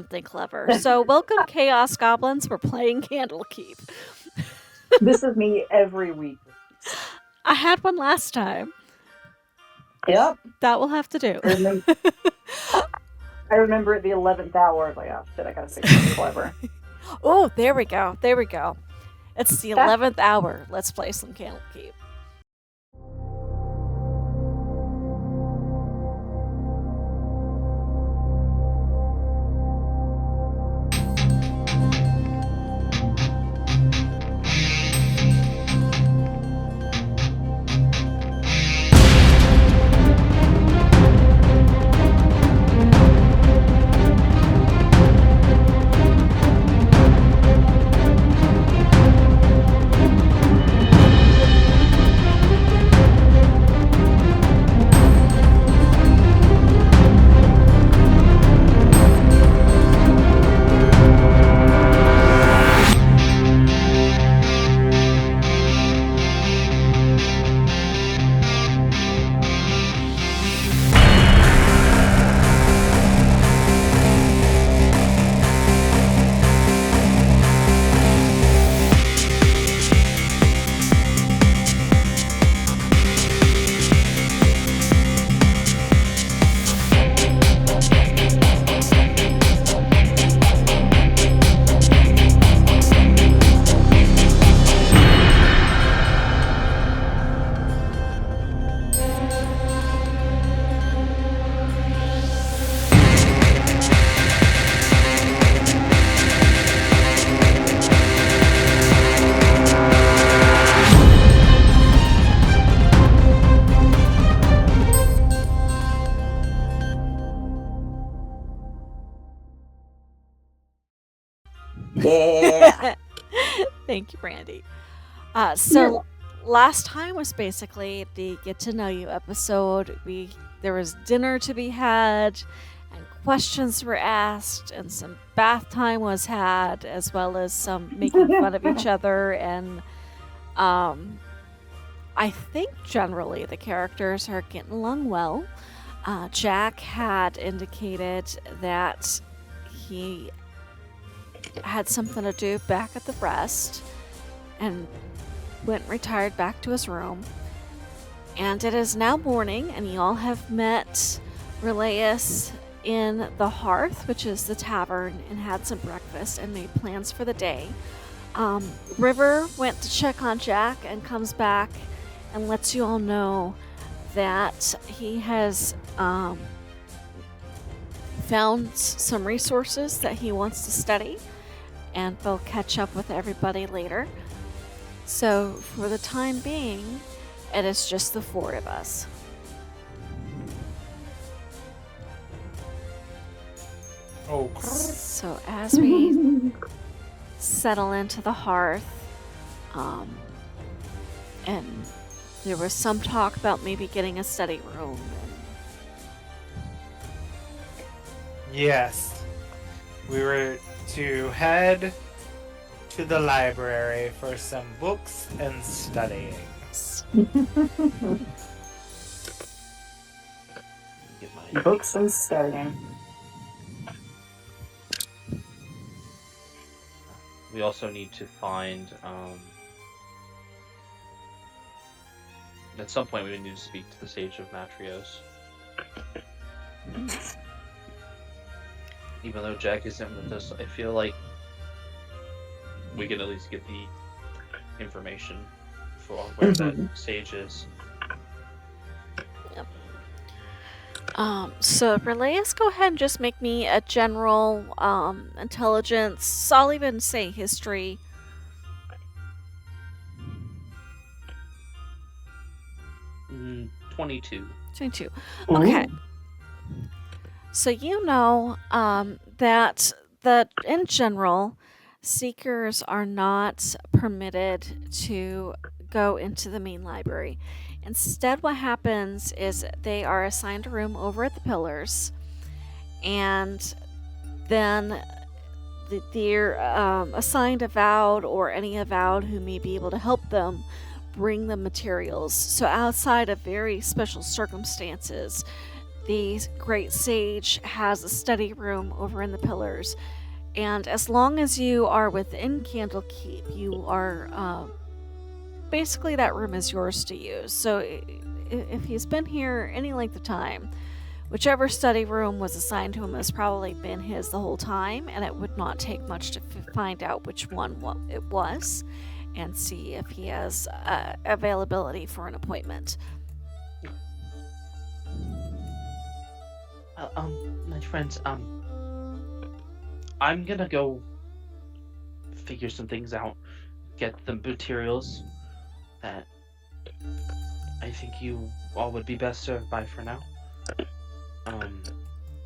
something clever. So welcome, Chaos Goblins. We're playing Candlekeep. This is me every week. I had one last time. Yep. That will have to do. I remember at the 11th hour, I was like, oh shit, I gotta say something clever. Oh, there we go. There we go. It's the 11th hour. Let's play some Candlekeep. Yeah. Thank you, Brandy. So last time was basically the get to know you episode. There was dinner to be had, and questions were asked, and some bath time was had, as well as some making fun of each other. And I think generally the characters are getting along well. Jack had indicated that he had something to do back at the rest and went and retired back to his room. And it is now morning, and you all have met Relias in the Hearth, which is the tavern, and had some breakfast and made plans for the day. River went to check on Jack and comes back and lets you all know that he has found some resources that he wants to study, and will catch up with everybody later. So for the time being, it is just the four of us. Oh. So as we settle into the Hearth, and there was some talk about maybe getting a study room. Yes. We were to head to the library for some books and studying. Books and studying. We also need to find, at some point we need to speak to the Sage of Matreous. Even though Jack isn't with us, I feel like we can at least get the information for where that sage is. Yep. So Relias, go ahead and just make me a general intelligence. I'll even say history. 22. 22. Okay. So you know that in general, Seekers are not permitted to go into the main library. Instead, what happens is they are assigned a room over at the Pillars, and then they're assigned Avowed or any Avowed who may be able to help them bring the materials. So outside of very special circumstances, the great sage has a study room over in the pillars, and as long as you are within Candlekeep, you are basically that room is yours to use. So if he's been here any length of time, whichever study room was assigned to him has probably been his the whole time, and it would not take much to find out which one it was and see if he has availability for an appointment. My friends, I'm gonna go figure some things out, get the materials that I think you all would be best served by for now.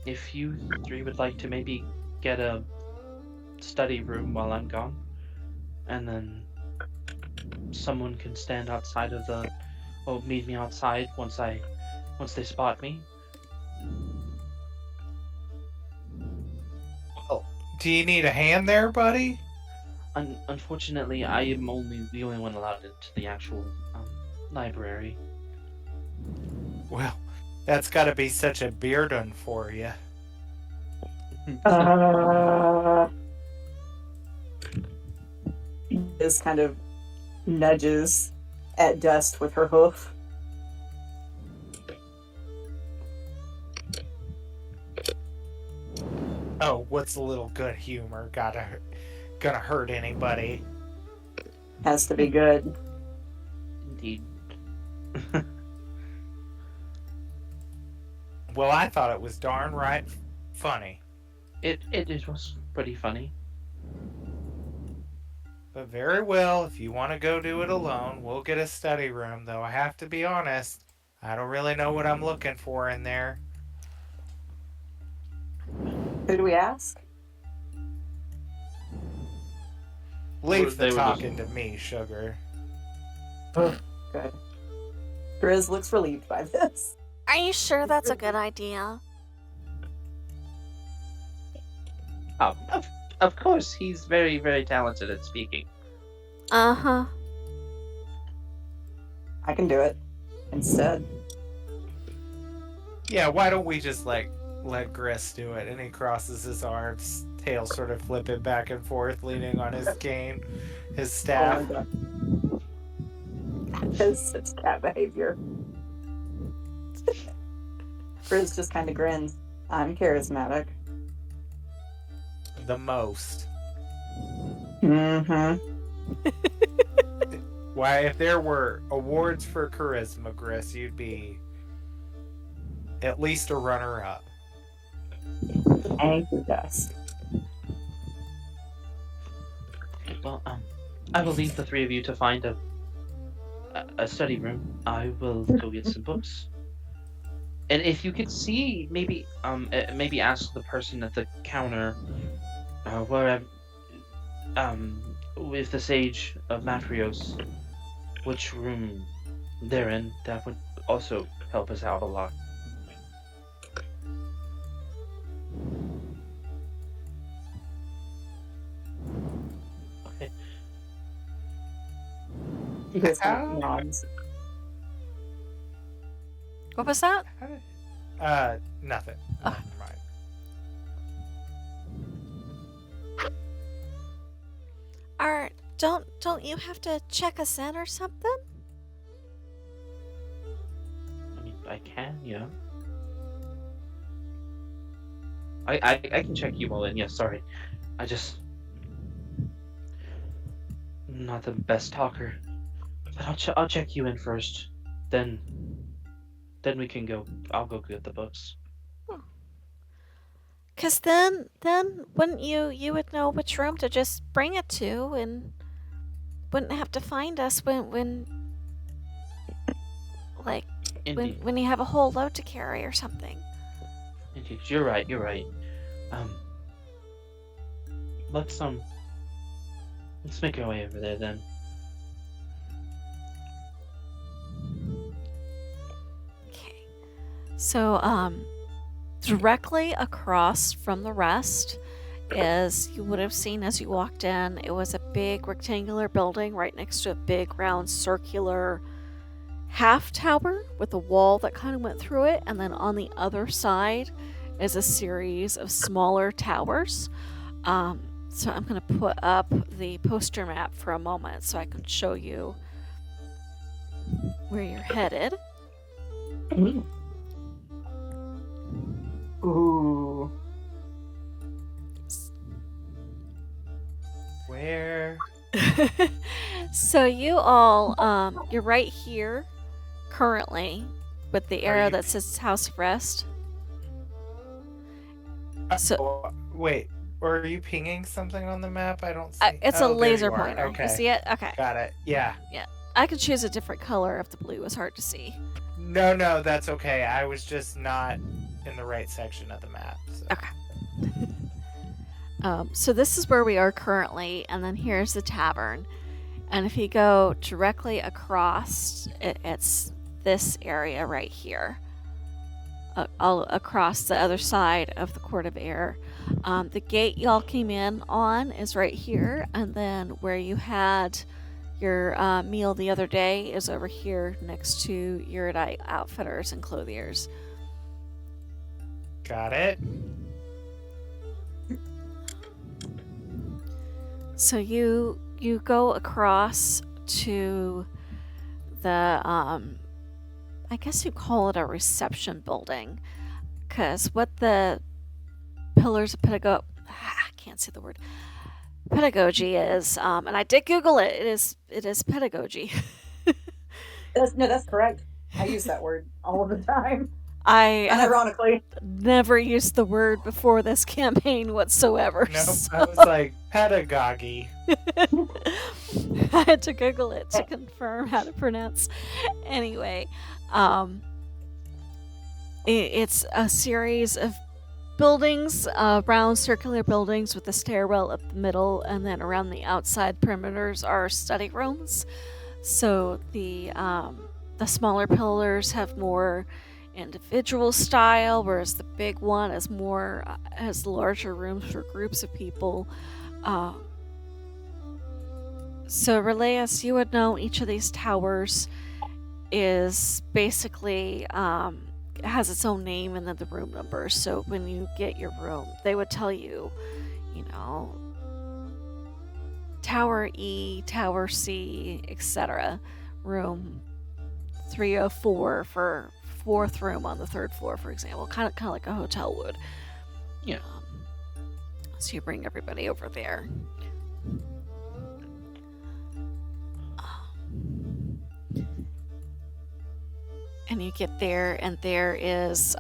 If you three would like to maybe get a study room while I'm gone, and then someone can stand outside of meet me outside once they spot me. Well, do you need a hand there, buddy? Unfortunately, I am the only one allowed into the actual library. Well, that's got to be such a beardon for you. Just kind of nudges at dust with her hoof. Oh, what's a little good humor? Gonna hurt anybody? Has to be good. Indeed. Well, I thought it was darn right funny. It was pretty funny. But very well, if you want to go do it alone, we'll get a study room, though I have to be honest, I don't really know what I'm looking for in there. Who do we ask? Leave They the were talking to me, sugar. Good. Grizz looks relieved by this. Are you sure that's a good idea? Of course, he's very, very talented at speaking. Uh-huh. I can do it instead. Yeah, why don't we just, let Griss do it? And he crosses his arms, tail sort of flipping back and forth, leaning on his cane, his staff. Oh my god. That's such cat behavior. Grizz just kind of grins. I'm charismatic. The most. Mm-hmm. Why, if there were awards for charisma, Griss, you'd be at least a runner-up. Thank you, Dust. Well, I will leave the three of you to find a study room. I will go get some books. And if you could see, maybe ask the person at the counter, wherever, with the Sage of Matreous, which room they're in. That would also help us out a lot. Okay. He just kind of nods. What was that? Nothing. Oh. Never mind. Don't you have to check us in or something? I mean, I can, yeah. I can check you all in. Yeah, sorry. I just not the best talker. But I'll check you in first. Then we can go. I'll go get the books. Cause then wouldn't you would know which room to just bring it to and wouldn't have to find us when Indeed. when you have a whole load to carry or something. Indeed. You're right. Let's make our way over there then. Okay. So directly across from the rest, as you would have seen as you walked in, it was a big rectangular building right next to a big round circular half tower with a wall that kind of went through it, and then on the other side is a series of smaller towers. So I'm going to put up the poster map for a moment so I can show you where you're headed. Ooh. Where? So you all, you're right here currently with the arrow you- that says House of Rest. So Oh, wait. Or are you pinging something on the map? I don't see. it's a there laser you are. pointer. Okay. You see it? Okay. Got it. Yeah. I could choose a different color if the blue was hard to see. No, that's okay. I was just not in the right section of the map. So. Okay. So this is where we are currently, and then here's the tavern. And if you go directly across, it's this area right here. All across the other side of the Court of Air. The gate y'all came in on is right here, and then where you had your meal the other day is over here next to Uridite Outfitters and Clothiers. Got it. So you go across to the I guess you call it a reception building, because what the pillars of pedagogy, I can't say the word, pedagogy is, and I did Google it. It is pedagogy. That's correct. I use that word all of the time. I have Unironically. never used the word before this campaign whatsoever. Nope. so- I was like pedagogy. I had to Google it to confirm how to pronounce. Anyway, it's a series of buildings, round circular buildings with a stairwell up the middle, and then around the outside perimeters are study rooms. So the smaller pillars have more individual style, whereas the big one is more has larger rooms for groups of people. So Relayus, you would know each of these towers is basically has its own name and then the room number. So when you get your room, they would tell you, Tower E, Tower C, etc. Room 304 for fourth room on the third floor, for example. Kind of like a hotel would. Yeah. So you bring everybody over there. And you get there, and there is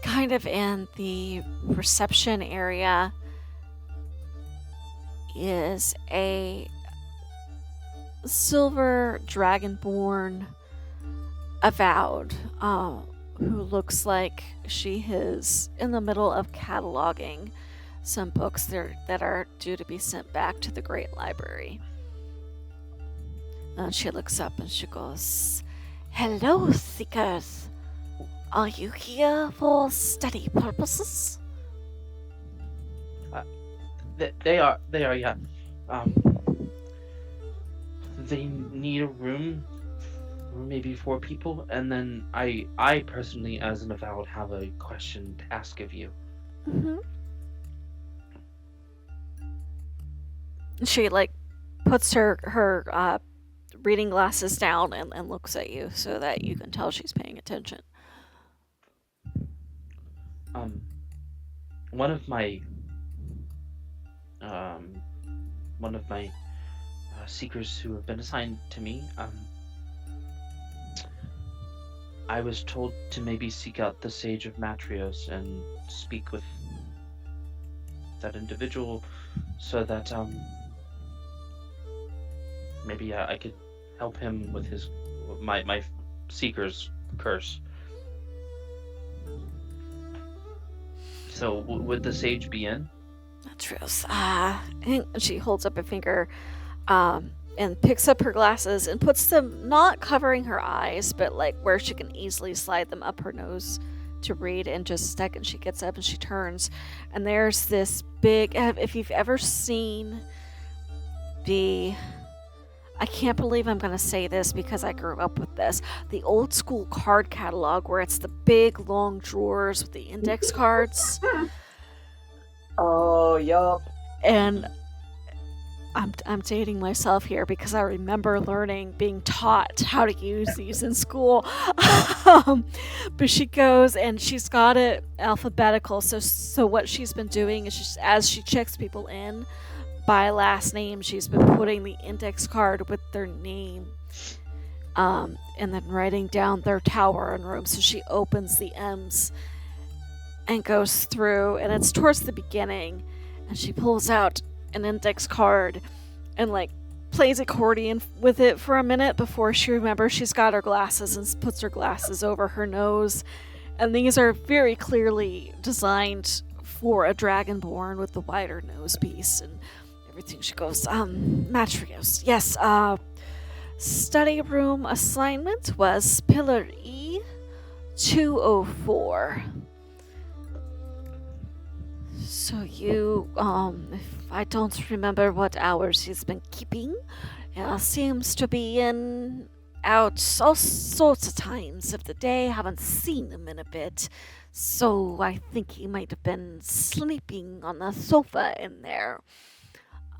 kind of in the reception area is a silver dragonborn avowed who looks like she is in the middle of cataloging some books that are due to be sent back to the Great Library. And she looks up and she goes, "Hello, seekers. Are you here for study purposes?" They are, yeah. They need a room for maybe 4 people, and then I personally, as an avowed, have a question to ask of you. Mm-hmm. She puts her reading glasses down and looks at you so that you can tell she's paying attention. One of my seekers who have been assigned to me, I was told to maybe seek out the Sage of Matreous and speak with that individual so that maybe I could help him with my seeker's curse. So would the sage be in? Matreous. And she holds up a finger and picks up her glasses and puts them not covering her eyes, but where she can easily slide them up her nose to read. In just a second, she gets up and she turns, and there's this big. If you've ever seen the I can't believe I'm going to say this because I grew up with this. The old school card catalog where it's the big long drawers with the index cards. Oh, yup. And I'm dating myself here because I remember being taught how to use these in school. But she goes and she's got it alphabetical. So what she's been doing is just as she checks people in by last name, she's been putting the index card with their name, and then writing down their tower and room. So she opens the M's and goes through, and it's towards the beginning, and she pulls out an index card and like plays accordion with it for a minute before she remembers she's got her glasses and puts her glasses over her nose. And these are very clearly designed for a dragonborn with the wider nose piece and everything. She goes, Matreous, yes, study room assignment was Pillar E 204. So you, if I don't remember what hours he's been keeping, seems to be in out all sorts of times of the day. Haven't seen him in a bit, so I think he might have been sleeping on the sofa in there.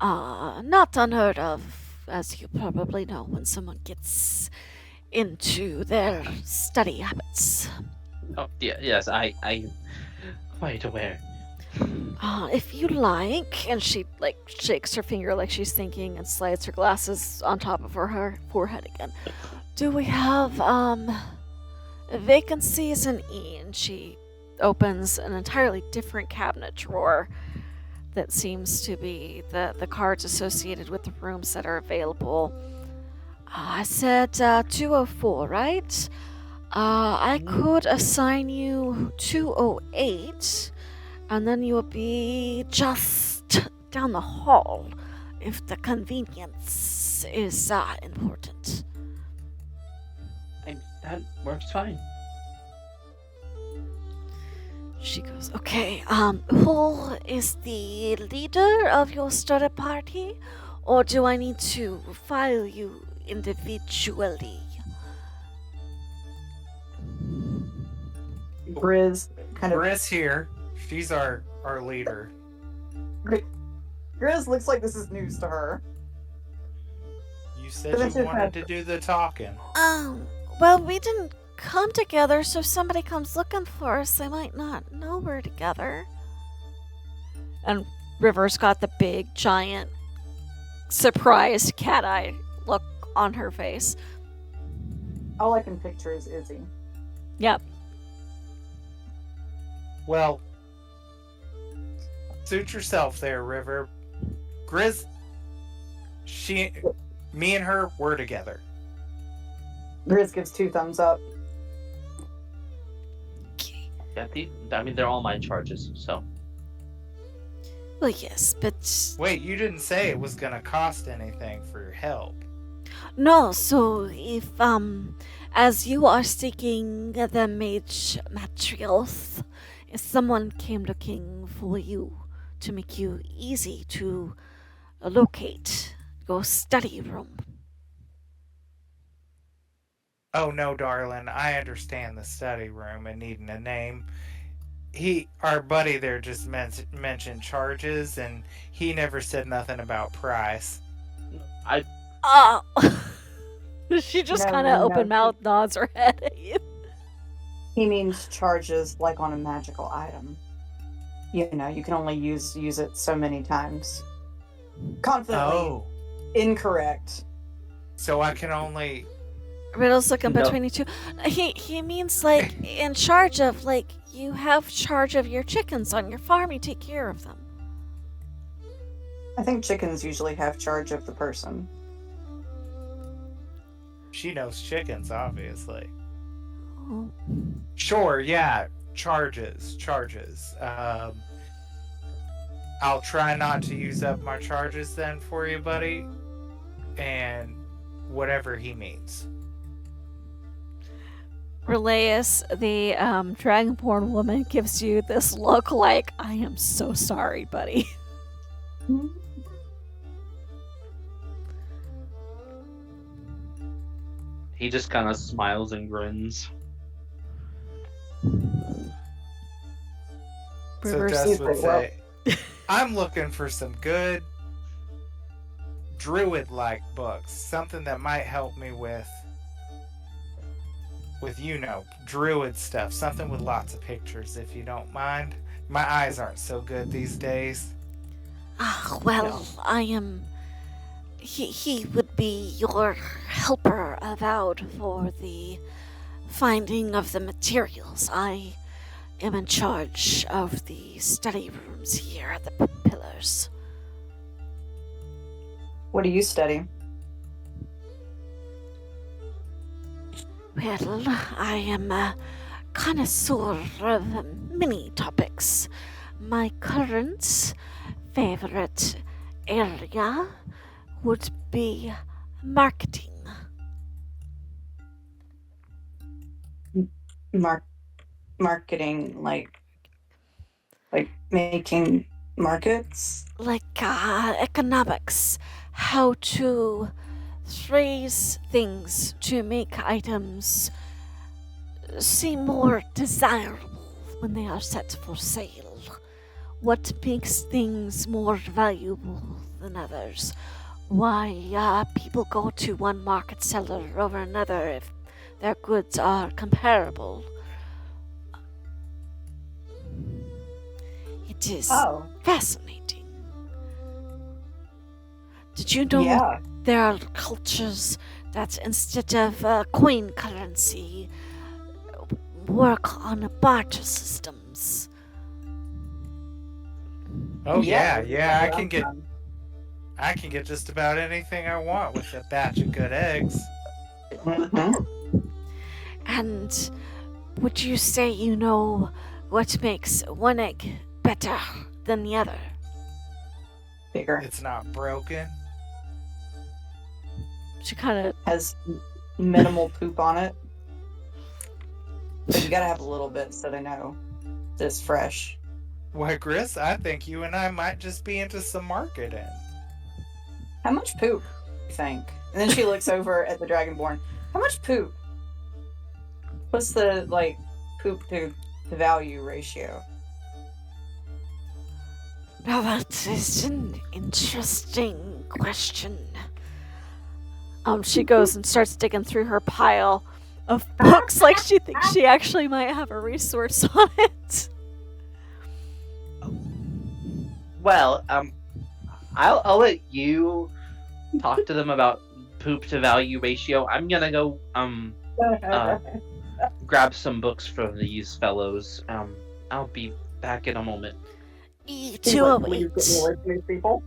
Not unheard of, as you probably know, when someone gets into their study habits. Oh, yeah, yes, I'm quite aware. If you like, and she like shakes her finger like she's thinking and slides her glasses on top of her forehead again. Do we have vacancies in E? And she opens an entirely different cabinet drawer that seems to be the cards associated with the rooms that are available. I said 204, right? I could assign you 208. And then you'll be just down the hall if the convenience is important. That works fine. She goes, okay, who is the leader of your study party? Or do I need to file you individually? Grizz kind of. Briss here. She's our leader. Grizz looks like this is news to her. You said you wanted to do the talking. Well, we didn't come together, so if somebody comes looking for us, they might not know we're together. And River's got the big, giant, surprised cat-eye look on her face. All I can picture is Izzy. Yep. Well, suit yourself there, River. Grizz, me and her, we're together. Grizz gives 2 thumbs up. Yeah, they're all my charges, so. Well, yes, but... Wait, you didn't say it was gonna cost anything for your help. No, so if, as you are seeking the mage Matreous, if someone came looking for you to make you easy to locate your study room. Oh no, darling, I understand the study room and needing a name. Our buddy there just mentioned charges, and he never said nothing about price. Oh! She just No, kind of no. open mouth nods her head at you. He means charges like on a magical item. You know, you can only use it so many times. Confidently Oh, incorrect. so I can only... Riddle's looking No. between you two. He means like in charge of, like, you have charge of your chickens on your farm, you take care of them. I think chickens usually have charge of the person. She knows chickens, obviously. Oh. Sure, yeah, charges. I'll try not to use up my charges then for you, buddy. And whatever he means. Relaeus, the dragonborn woman, gives you this look like, I am so sorry, buddy. He just kind of smiles and grins. So Rivers. Dust would Well- say, I'm looking for some good druid-like books. Something that might help me with druid stuff. Something with lots of pictures, if you don't mind. My eyes aren't so good these days. Ah, well, I am. He would be your helper avowed for the finding of the materials. I am in charge of the study rooms here at the pillars. What do you study? Well, I am a connoisseur of many topics. My current favorite area would be marketing. Marketing, like making markets. Like economics, how to phrase things to make items seem more desirable when they are set for sale. What makes things more valuable than others? Why people go to one market seller over another if their goods are comparable. It is Oh, fascinating. Did you know yeah. there are cultures that instead of coin currency work on barter systems? Oh yeah, Yeah. I can get just about anything I want with a batch of good eggs. Mhm. And would you say you know what makes one egg better than the other? Bigger. It's not broken. She kind of Has minimal poop on it. But you gotta have a little bit so they know it's fresh. Why, Chris, I think you and I might just be into some marketing. How much poop, you think? And then she looks over at the Dragonborn. How much poop? What's the, poop to value ratio? Now that is an interesting question. She goes and starts digging through her pile of books like she thinks she actually might have a resource on it. Well, I'll let you talk to them about poop to value ratio. I'm gonna go grab some books for these fellows. I'll be back in a moment. E208. People.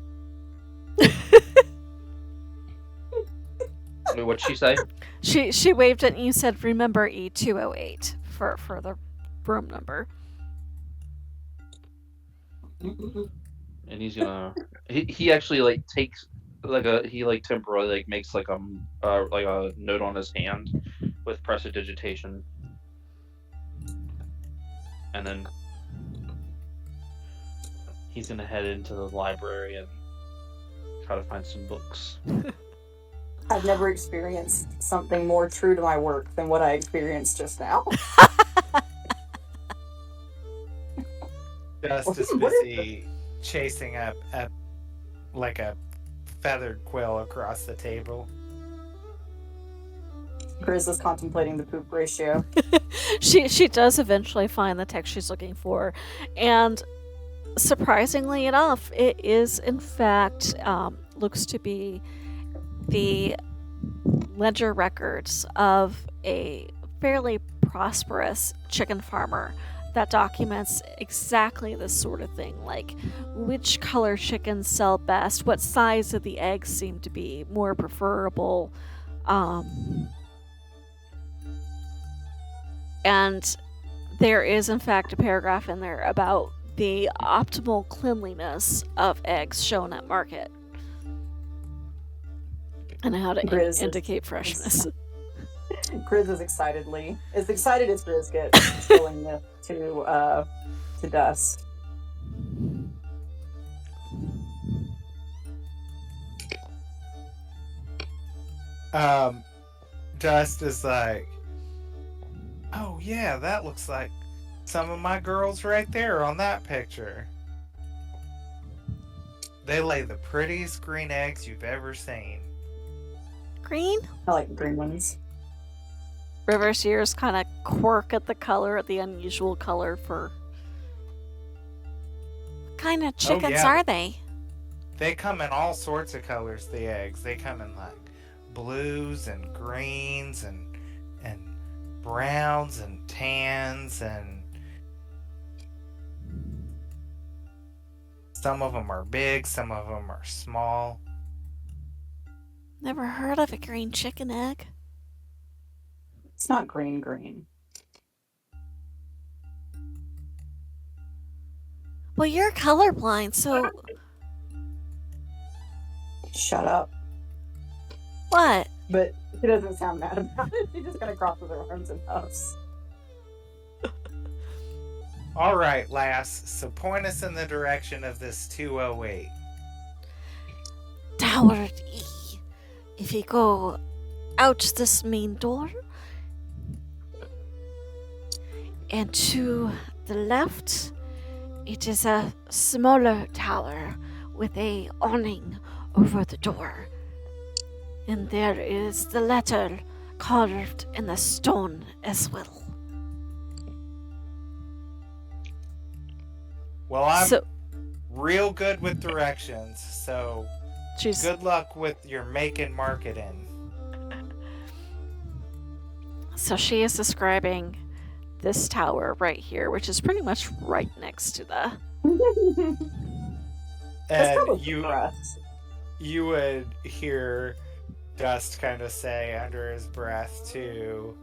What'd she say? She waved it and you said, remember E208 for the room number. And he's gonna he actually takes he temporarily makes a note on his hand with prestidigitation, and then he's gonna head into the library and try to find some books. I've never experienced something more true to my work than what I experienced just now. Dust is What is busy chasing a feathered quill across the table. Grizz is contemplating the poop ratio. She does eventually find the text she's looking for, and surprisingly enough, it is in fact looks to be the ledger records of a fairly prosperous chicken farmer that documents exactly this sort of thing, like which color chickens sell best, what size of the eggs seem to be more preferable, and there is in fact a paragraph in there about the optimal cleanliness of eggs shown at market and how to Grizz indicate freshness. Grizz is as excited as Grizz gets, spilling this to Dust. Dust is like, oh yeah, that looks like some of my girls right there on that picture. They lay the prettiest green eggs you've ever seen. Green? I like the green ones. River's ears kind of quirk at the color, at the unusual color for. What kind of chickens yeah. are they? They come in all sorts of colors, the eggs. They come in like blues and greens and browns and tans, and some of them are big, some of them are small. Never heard of a green chicken egg. It's not green. Well, you're colorblind, so Shut up. what? But she doesn't sound mad about it. She just kind of crosses her arms and huffs. All right, lass. So point us in the direction of this 208. Tower E. If you go out this main door and to the left, it is a smaller tower with a awning over the door. And there is the letter carved in the stone as well. Well, I'm So real good with directions, so she's good luck with your making marketing. So she is describing this tower right here, which is pretty much right next to the. That's And probably you for us. you would hear Dust kind of say under his breath to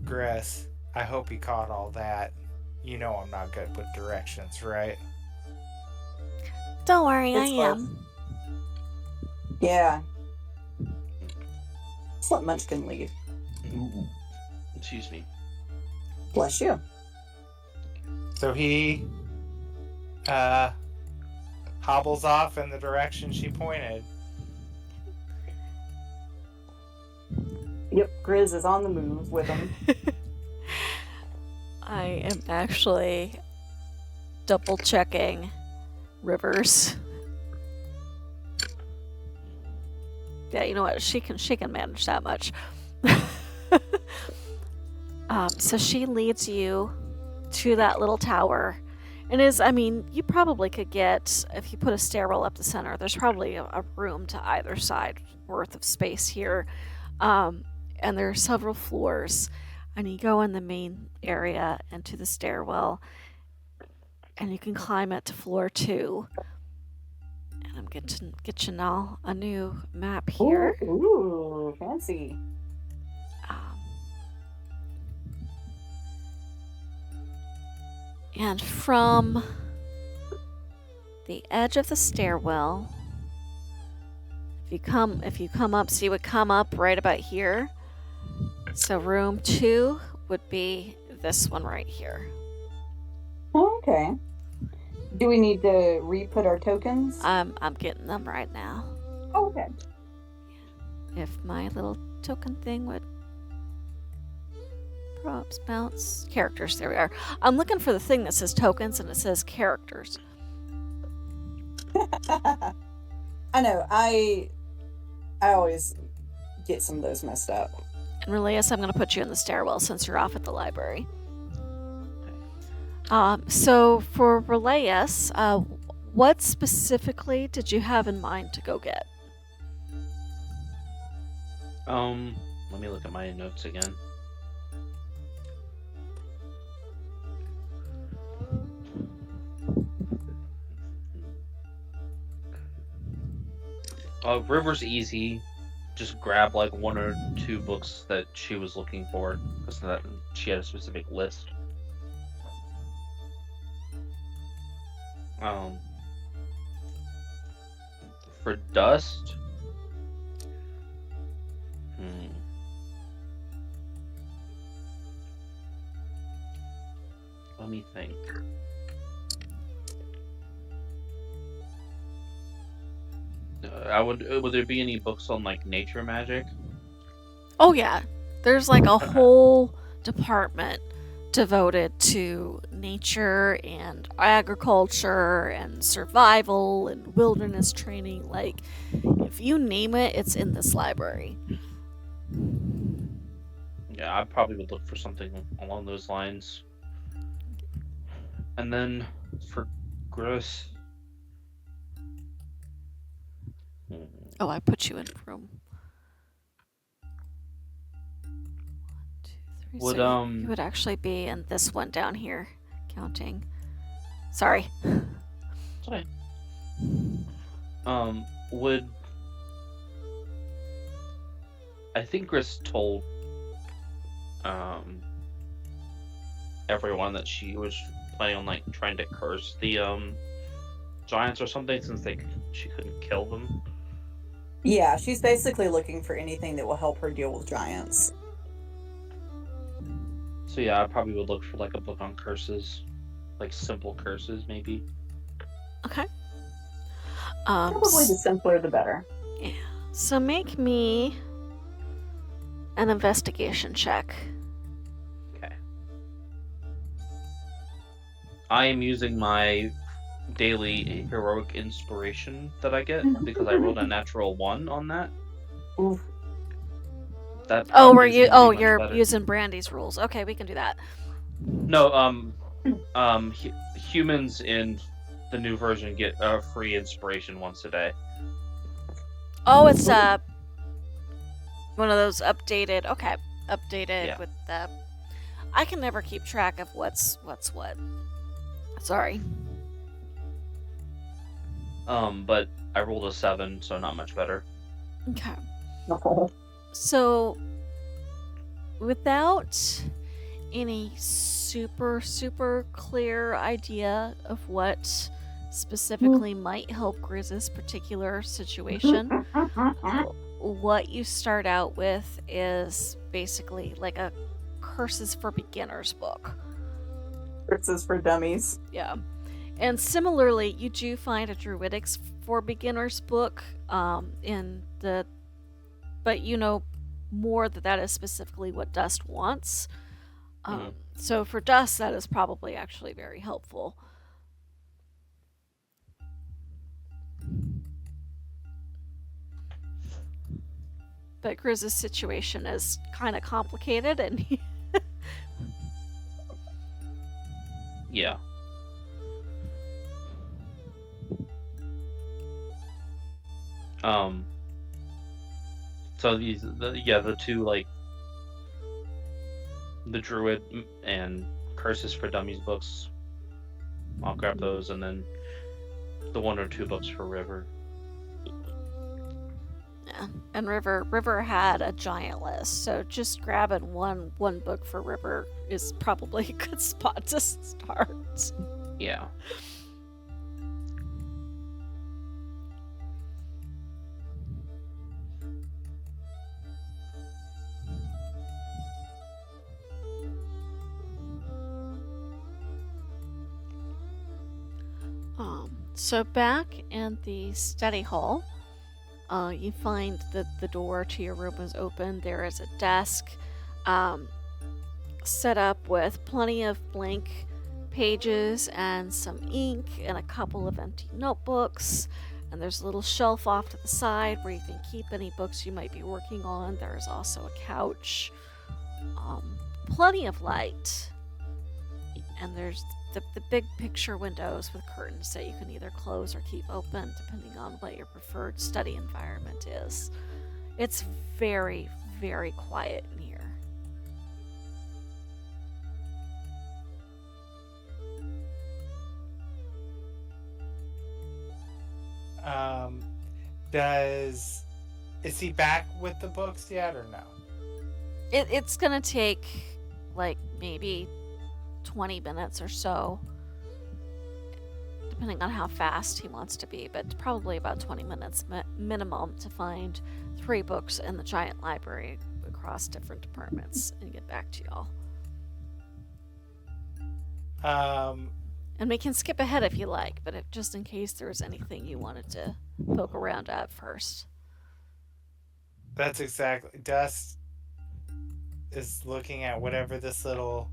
Griss, I hope he caught all that. You know I'm not good with directions, right? Don't worry, I It's close. am. Yeah. Just let Munchkin lead. Ooh. Excuse me. Bless you. So he hobbles off in the direction she pointed. Yep, Grizz is on the move with him. I am actually double checking Rivers. Yeah, you know what? She can manage that much. So she leads you to that little tower. And you probably could get, if you put a stairwell up the center, there's probably a room to either side worth of space here. And there are several floors. And you go in the main area into the stairwell. And you can climb it to floor 2. And I'm going to get you now a new map here. Ooh, fancy. And from the edge of the stairwell, if you come up, so you would come up right about here. So room 2 would be this one right here. Oh, okay. Do we need to re-put our tokens? I'm getting them right now. Oh, okay. If my little token thing would props, bounce, characters, there we are. I'm looking for the thing that says tokens and it says characters. I know. I always get some of those messed up. And Relias, I'm going to put you in the stairwell since you're off at the library. So for Relias, what specifically did you have in mind to go get? Let me look at my notes again. River's easy. Just grab like 1 or 2 books that she was looking for, because that she had a specific list. For Dust, let me think. Would there be any books on like nature magic? Oh yeah, there's like a whole department devoted to nature and agriculture and survival and wilderness training. Like, if you name it, it's in this library. Yeah, I probably would look for something along those lines. And then for Gris. Oh, I put you in room. 1, 2, 3. Would, So you would actually be in this one down here, counting. Sorry. Sorry. Would I think Gris told everyone that she was planning on like trying to curse the giants or something since she couldn't kill them. Yeah, she's basically looking for anything that will help her deal with giants. So yeah, I probably would look for like a book on curses, like simple curses maybe. Okay. Probably the simpler the better. Yeah. So make me an investigation check. Okay. I am using my daily heroic inspiration that I get because I rolled a natural 1 on that. Oof. That Oh, probably is gonna be much you're better. using Brandy's rules. Okay, we can do that. No, humans in the new version get a free inspiration once a day. Oh, it's one of those updated. Okay, updated Yeah. with the. I can never keep track of what's what. Sorry. But I rolled a 7, so not much better. Okay. Oh. So, without any super clear idea of what specifically might help Grizz's particular situation, what you start out with is basically like a Curses for Beginners book. Curses for dummies. Yeah. And similarly, you do find a Druidics for Beginners book but you know more that is specifically what Dust wants. So for Dust, that is probably actually very helpful. But Grizz's situation is kind of complicated, and Yeah. So the two like the Druid and Curses for Dummies books. I'll grab those, and then the 1 or 2 books for River. yeah. And River had a giant list, so just grabbing one book for River is probably a good spot to start. Yeah. So back in the study hall, you find that the door to your room is open. There is a desk set up with plenty of blank pages and some ink and a couple of empty notebooks. And there's a little shelf off to the side where you can keep any books you might be working on. There's also a couch, plenty of light, and there's the big picture windows with curtains that you can either close or keep open depending on what your preferred study environment is. It's very, very quiet in here. Is he back with the books yet or no? It's gonna take like maybe 20 minutes or so, depending on how fast he wants to be, but probably about 20 minutes minimum to find 3 books in the giant library across different departments and get back to y'all. And we can skip ahead if you like, but just in case there was anything you wanted to poke around at first. That's exactly. Dust is looking at whatever this little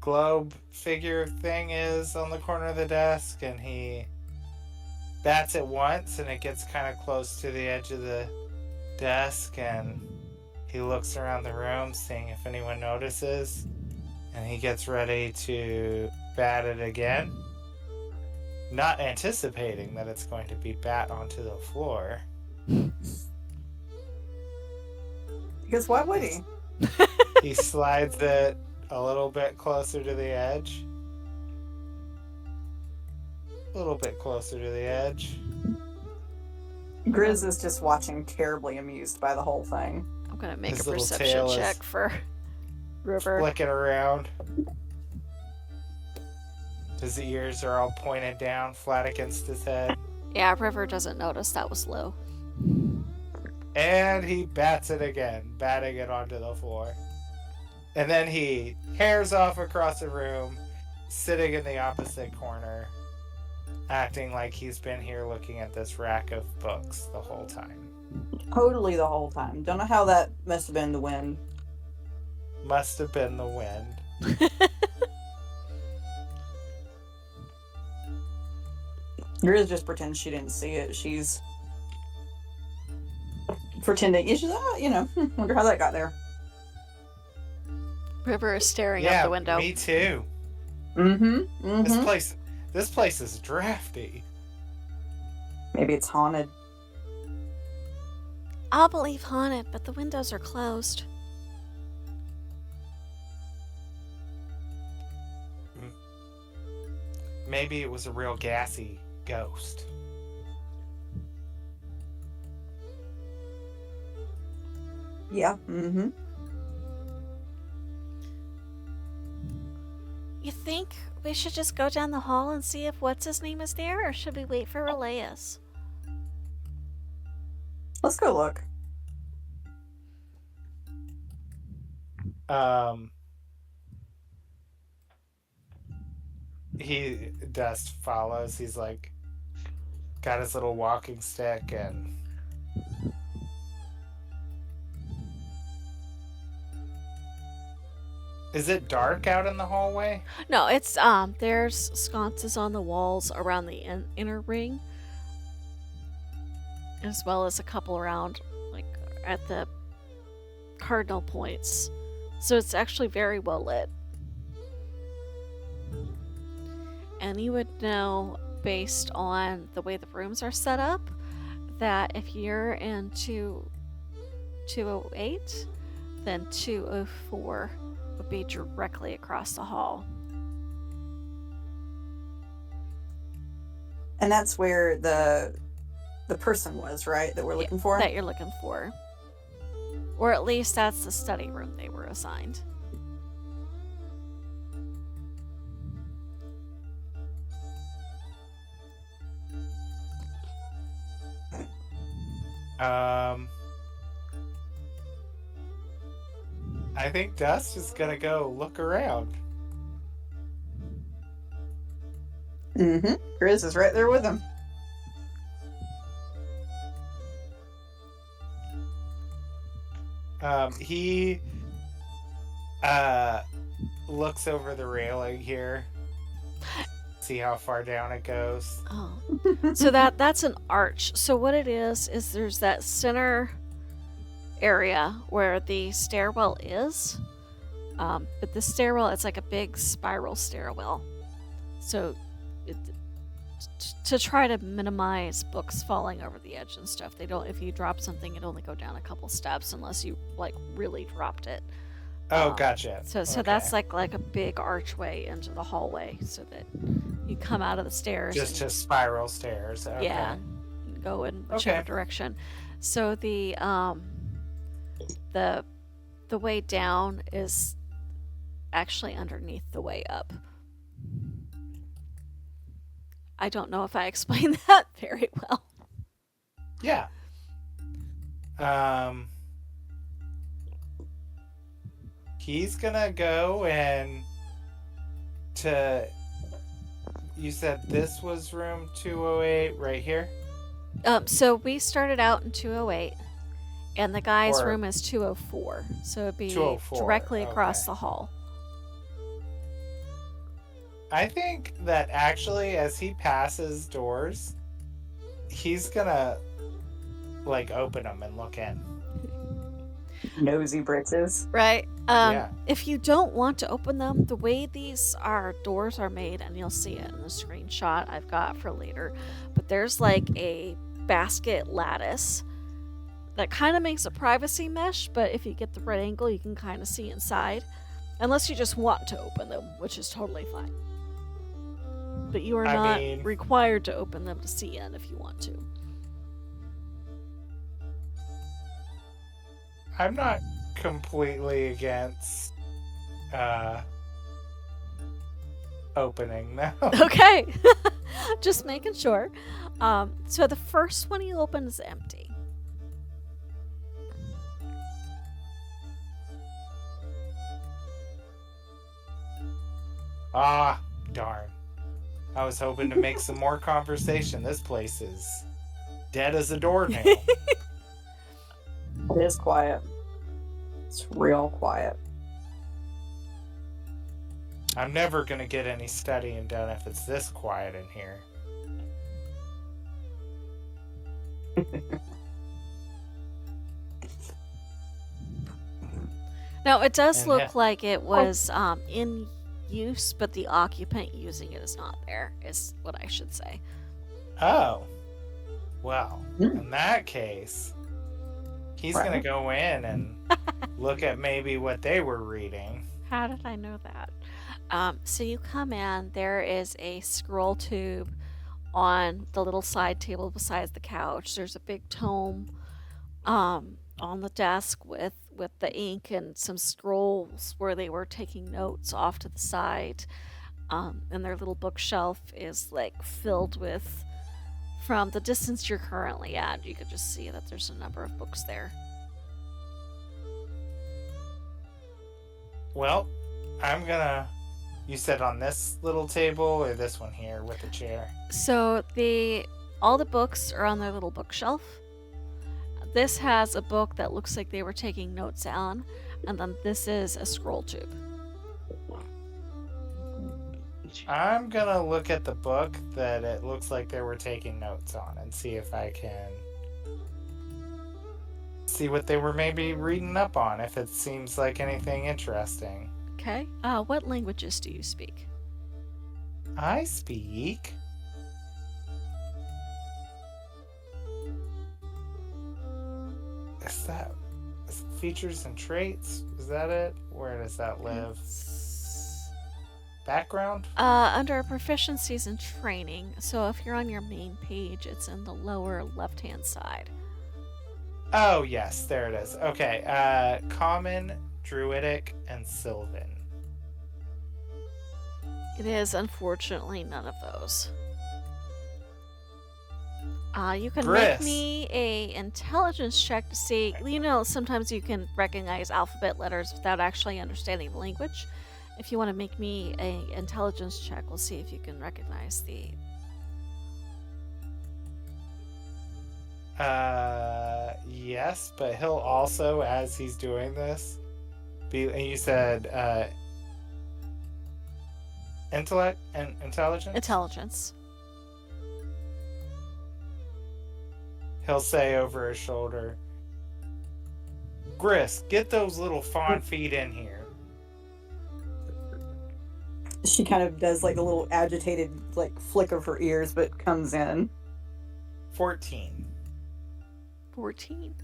globe figure thing is on the corner of the desk, and he bats it once, and it gets kind of close to the edge of the desk, and he looks around the room, seeing if anyone notices, and he gets ready to bat it again, not anticipating that it's going to be bat onto the floor. Because why would he? He slides it a little bit closer to the edge. A little bit closer to the edge. Grizz is just watching, terribly amused by the whole thing. I'm gonna make His a little perception tail is check for River. Flicking around. His ears are all pointed down, flat against his head. Yeah, River doesn't notice that was low. And he bats it again, batting it onto the floor. And then he hairs off across the room, sitting in the opposite corner, acting like he's been here looking at this rack of books the whole time. Totally the whole time. Don't know how that must have been the wind. Must have been the wind. Grizz just pretends she didn't see it. She's pretending. She's wonder how that got there. River is staring out the window. Me too. Mm-hmm. This place is drafty. Maybe it's haunted. I'll believe haunted, but the windows are closed. Maybe it was a real gassy ghost. Yeah. Mm-hmm. You think we should just go down the hall and see if what's-his-name is there, or should we wait for Relias? Let's go look. Dust follows. He's like got his little walking stick, and is it dark out in the hallway? No, it's there's sconces on the walls around the inner ring, as well as a couple around like at the cardinal points. So it's actually very well lit. And you would know, based on the way the rooms are set up, that if you're in 208, then 204 would be directly across the hall. And that's where the person was, right? That we're looking for? That you're looking for. Or at least that's the study room they were assigned. I think Dust is gonna go look around. Mm-hmm. Grizz is right there with him. He looks over the railing here. See how far down it goes. Oh. So that's an arch. So what it is there's that center area where the stairwell is. But the stairwell, it's like a big spiral stairwell. So to try to minimize books falling over the edge and stuff, if you drop something, it'd only go down a couple steps unless you like really dropped it. Oh, gotcha. So Okay. that's like a big archway into the hallway, so that you come out of the stairs. Just spiral stairs. Okay. Yeah, and go in whichever direction. So the way down is actually underneath the way up. I don't know if I explained that very well. Yeah. He's gonna go you said this was room 208 right here? So we started out in 208, And the guy's Or- room is 204. So it'd be 204, directly across okay. the hall. I think that actually, as he passes doors, he's gonna like open them and look in. Nosy britches. Right. Yeah. If you don't want to open them, the way these doors are made, and you'll see it in the screenshot I've got for later, but there's like a basket lattice that kind of makes a privacy mesh, but if you get the right angle, you can kind of see inside. Unless you just want to open them, which is totally fine. But you are I not mean- required to open them to see in if you want to. I'm not completely against opening now. Okay. Just making sure. So the first one you open is empty. Ah, darn. I was hoping to make some more conversation. This place is dead as a doornail. It is quiet. It's real quiet. I'm never gonna get any studying done if it's this quiet in here. Now, it does And look like it was in use, but the occupant using it is not there, is what I should say. Oh. Well, Hmm. in that case, he's Right. gonna go in and look at maybe what they were reading. How did I know that? So you come in, there is a scroll tube on the little side table beside the couch. There's a big tome on the desk with the ink and some scrolls where they were taking notes off to the side. And their little bookshelf is like filled with, from the distance you're currently at, you could just see that there's a number of books there. Well, I'm gonna. You said on this little table or this one here with the chair? So all the books are on their little bookshelf. This has a book that looks like they were taking notes on, and then this is a scroll tube. I'm gonna look at the book that it looks like they were taking notes on and see if I can see what they were maybe reading up on, if it seems like anything interesting. Okay. What languages do you speak? I speak. Is that features and traits? Is that it? Where does that live? Background? Under proficiencies and training. So if you're on your main page, it's in the lower left-hand side. Oh, yes, there it is. Okay, common, druidic, and sylvan. It is unfortunately none of those. You can make Briss. me a intelligence check to see. Sometimes you can recognize alphabet letters without actually understanding the language. If you want to make me a intelligence check, we'll see if you can recognize the. Yes, but he'll also, as he's doing this, be. And you said intellect and intelligence. Intelligence. He'll say over his shoulder, "Griss, get those little fawn feet in here." She kind of does like a little agitated like flick of her ears, but comes in. 14. 14.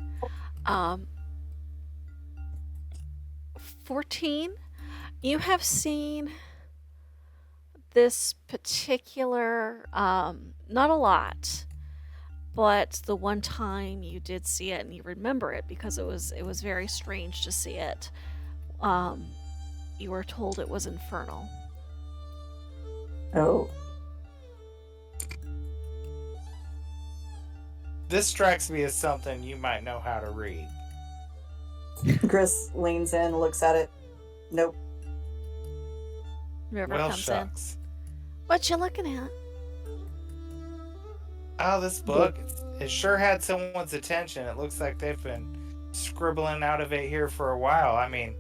14. You have seen this particular, not a lot, but the one time you did see it and you remember it because it was very strange to see it. You were told it was infernal. Oh. This strikes me as something you might know how to read. Gris leans in, looks at it. Nope. Whoever Well, comes shucks. in. What you looking at? Oh, this book, it sure had someone's attention. It looks like they've been scribbling out of it here for a while. I mean,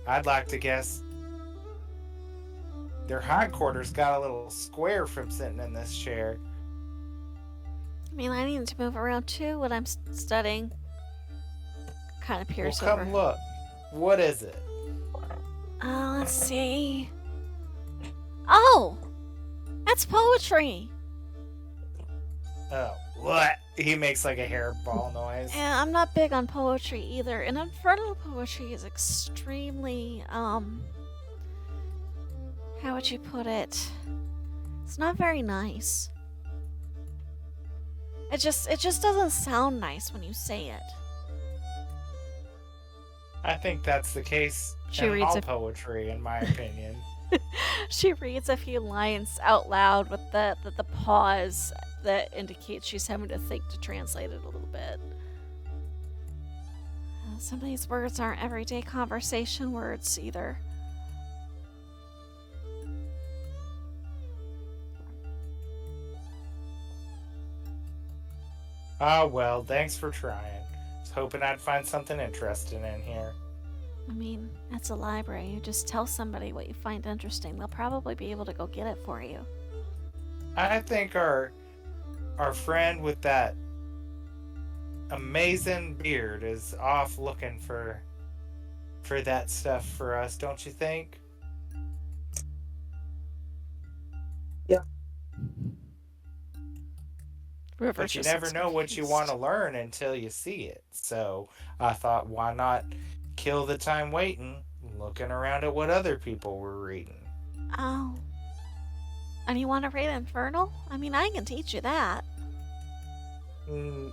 I'd like to guess their hindquarters got a little square from sitting in this chair. I mean, I need to move around too when I'm studying. Kind of Well, peers come over. look. What is it? Let's see. Oh! That's poetry! Oh, what? He makes like a hairball noise. And I'm not big on poetry either. And infernal poetry is extremely, how would you put it? It's not very nice. It just doesn't sound nice when you say it. I think that's the case She in reads all a- poetry, in my opinion. She reads a few lines out loud with the pause that indicates she's having to think to translate it a little bit. Some of these words aren't everyday conversation words either. Oh, well, thanks for trying. Was hoping I'd find something interesting in here. I mean, it's a library. You just tell somebody what you find interesting. They'll probably be able to go get it for you. I think our friend with that amazing beard is off looking for that stuff for us, don't you think? River But you just never looks know what you confused. want to learn until you see it. So I thought, why not kill the time waiting, looking around at what other people were reading? Oh. And you want to read Infernal? I mean, I can teach you that. Mm,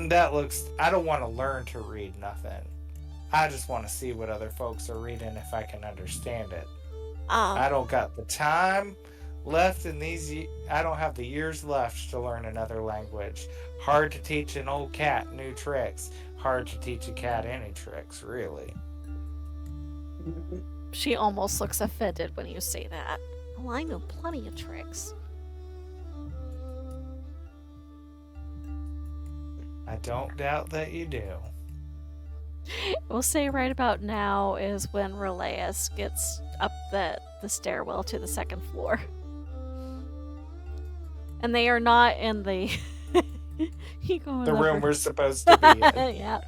that looks... I don't want to learn to read nothing. I just want to see what other folks are reading if I can understand it. I Oh. don't got the time left in these... I don't have the years left to learn another language. Hard to teach an old cat new tricks. Hard to teach a cat any tricks, really. She almost looks offended when you say that. Well, I know plenty of tricks. I don't doubt that you do. We'll say right about now is when Relias gets up the stairwell to the second floor. And they are not in the... You going The over. room we're supposed to be in. Yeah.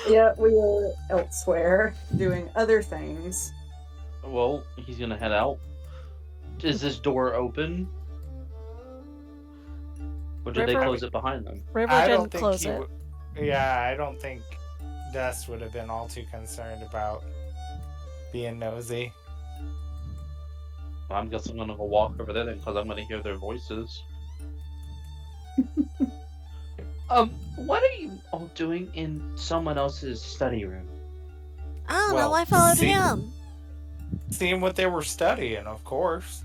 Yeah, we are elsewhere doing other things. Well, he's gonna head out. Is this door open? Or did they River- close it behind them? River I didn't don't think close he it. Yeah, I don't think Dust would have been all too concerned about being nosy. Well, I'm guessing I'm gonna go walk over there then, because I'm gonna hear their voices. What are you all doing in someone else's study room? I don't know, Well, I followed see- him. Seeing what they were studying, of course.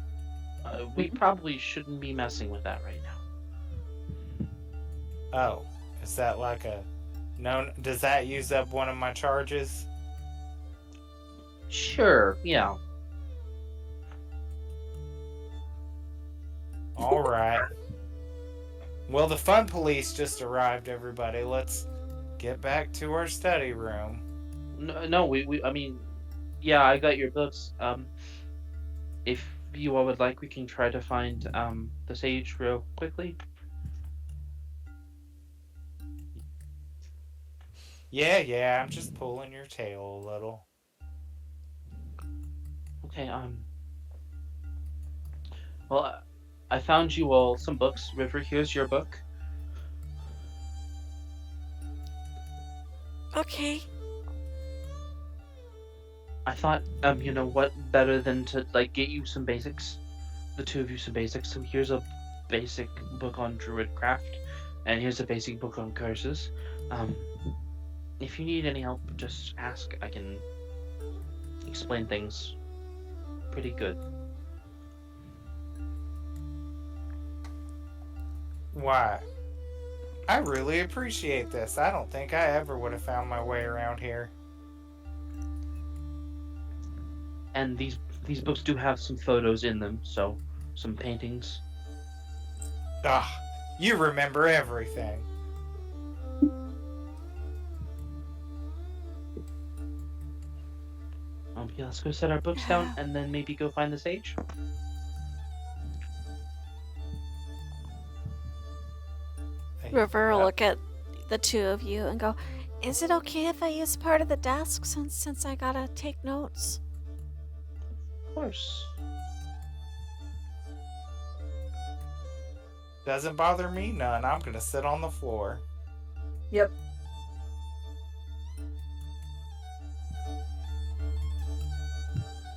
We probably shouldn't be messing with that right now. Oh, is that like a... No, does that use up one of my charges? Sure, yeah. All right. Well, the fun police just arrived, everybody. Let's get back to our study room. No, I mean, yeah, I got your books. If you all would like, we can try to find the sage real quickly. Yeah, I'm just pulling your tail a little. Okay, well, I found you all some books. River, here's your book. Okay. I thought, you know what, better than to, like, get you some basics. The two of you some basics. So here's a basic book on Druidcraft, and here's a basic book on curses. If you need any help, just ask. I can explain things pretty good. Why? I really appreciate this. I don't think I ever would have found my way around here. And these books do have some photos in them, so some paintings. Ah, you remember everything. Yeah, let's go set our books down and then maybe go find the sage. River will Yeah. look at the two of you and go, "Is it okay if I use part of the desk since I gotta take notes?" Of course. Doesn't bother me none. I'm gonna sit on the floor. Yep.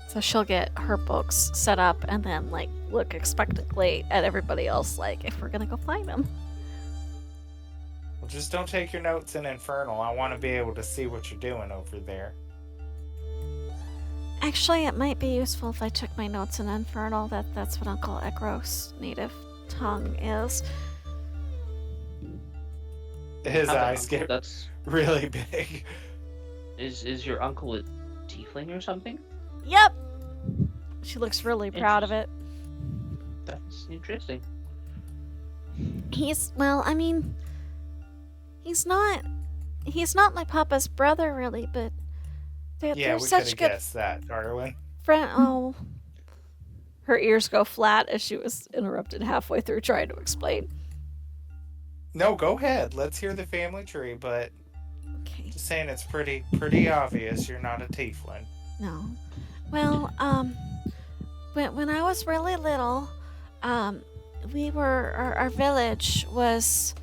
So she'll get her books set up and then like look expectantly at everybody else, like if we're gonna go find them. Well, just don't take your notes in Infernal. I want to be able to see what you're doing over there. Actually, it might be useful if I took my notes in Infernal. That's what Uncle Ekros' native tongue is. His Have an eyes uncle get That's really big. is your uncle a tiefling or something? Yep. She looks really proud of it. That's interesting. He's not my papa's brother really, but they're Yeah, we could such have good guessed that, Darwin. friend. Oh, her ears go flat as she was interrupted halfway through trying to explain. No, go ahead. Let's hear the family tree, but Okay. just saying it's pretty obvious you're not a tiefling. No. Well, when I was really little, our village was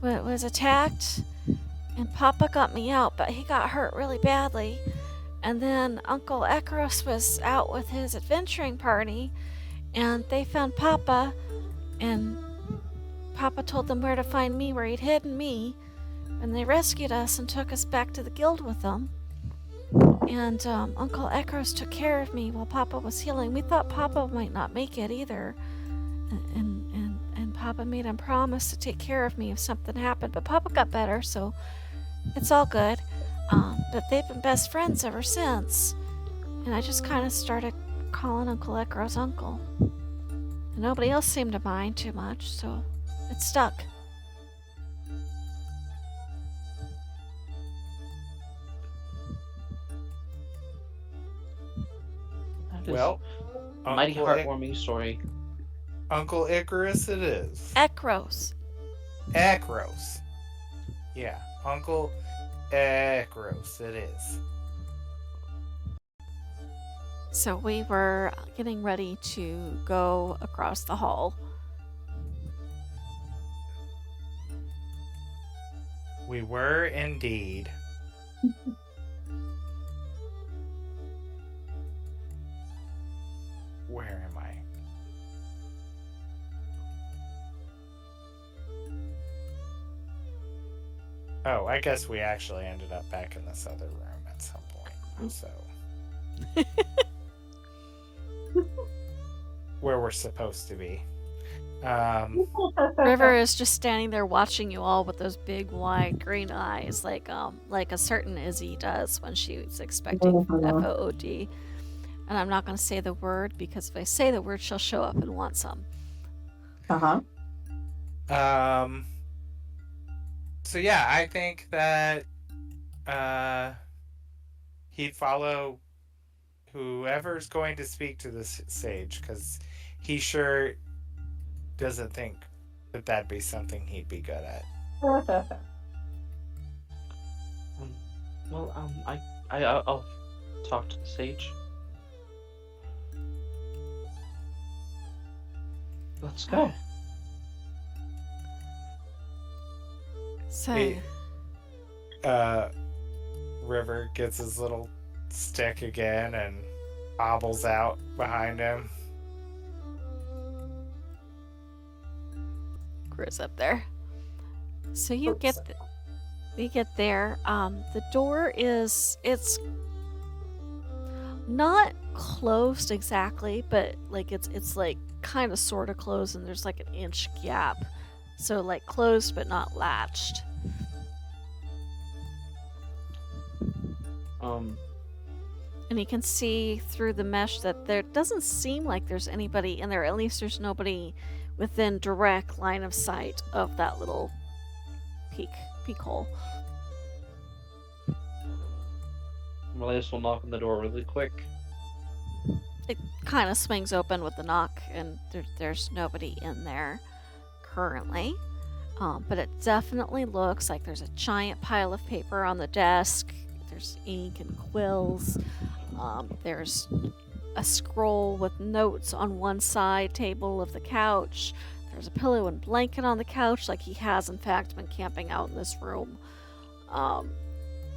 attacked, and Papa got me out, but he got hurt really badly. And then Uncle Ekros was out with his adventuring party, and they found Papa, and Papa told them where to find me, where he'd hidden me, and they rescued us and took us back to the guild with them. And Uncle Ekros took care of me while Papa was healing. We thought Papa might not make it either, and Papa made him promise to take care of me if something happened. But Papa got better, so it's all good. But they've been best friends ever since. And I just kind of started calling Uncle Ekros Uncle. And nobody else seemed to mind too much, so it stuck. That is Well, a mighty Uncle heartwarming story. Uncle Icarus it is. Ekros. Akros. Yeah, Uncle Akros it is. So we were getting ready to go across the hall. We were indeed. Where am I? Oh, I guess we actually ended up back in this other room at some point. So. Where we're supposed to be. River is just standing there watching you all with those big wide green eyes, like a certain Izzy does when she's expecting FOOD. And I'm not going to say the word because if I say the word, she'll show up and want some. Uh-huh. So yeah, I think that he'd follow whoever's going to speak to this sage, because he sure doesn't think that that'd be something he'd be good at. I'll talk to the sage. Let's go. So, Hey, River gets his little stick again and hobbles out behind him. Crew's up there. So you get there. The door it's not closed exactly, but like it's like kind of sort of closed, and there's like an inch gap. So like closed but not latched. And you can see through the mesh that there doesn't seem like there's anybody in there. At least there's nobody within direct line of sight of that little peek hole. Well, I just will knock on the door really quick. it kind of swings open with the knock, and there's nobody in there currently. But it definitely looks like there's a giant pile of paper on the desk. There's ink and quills. There's a scroll with notes on one side table of the couch. There's a pillow and blanket on the couch, like he has in fact been camping out in this room.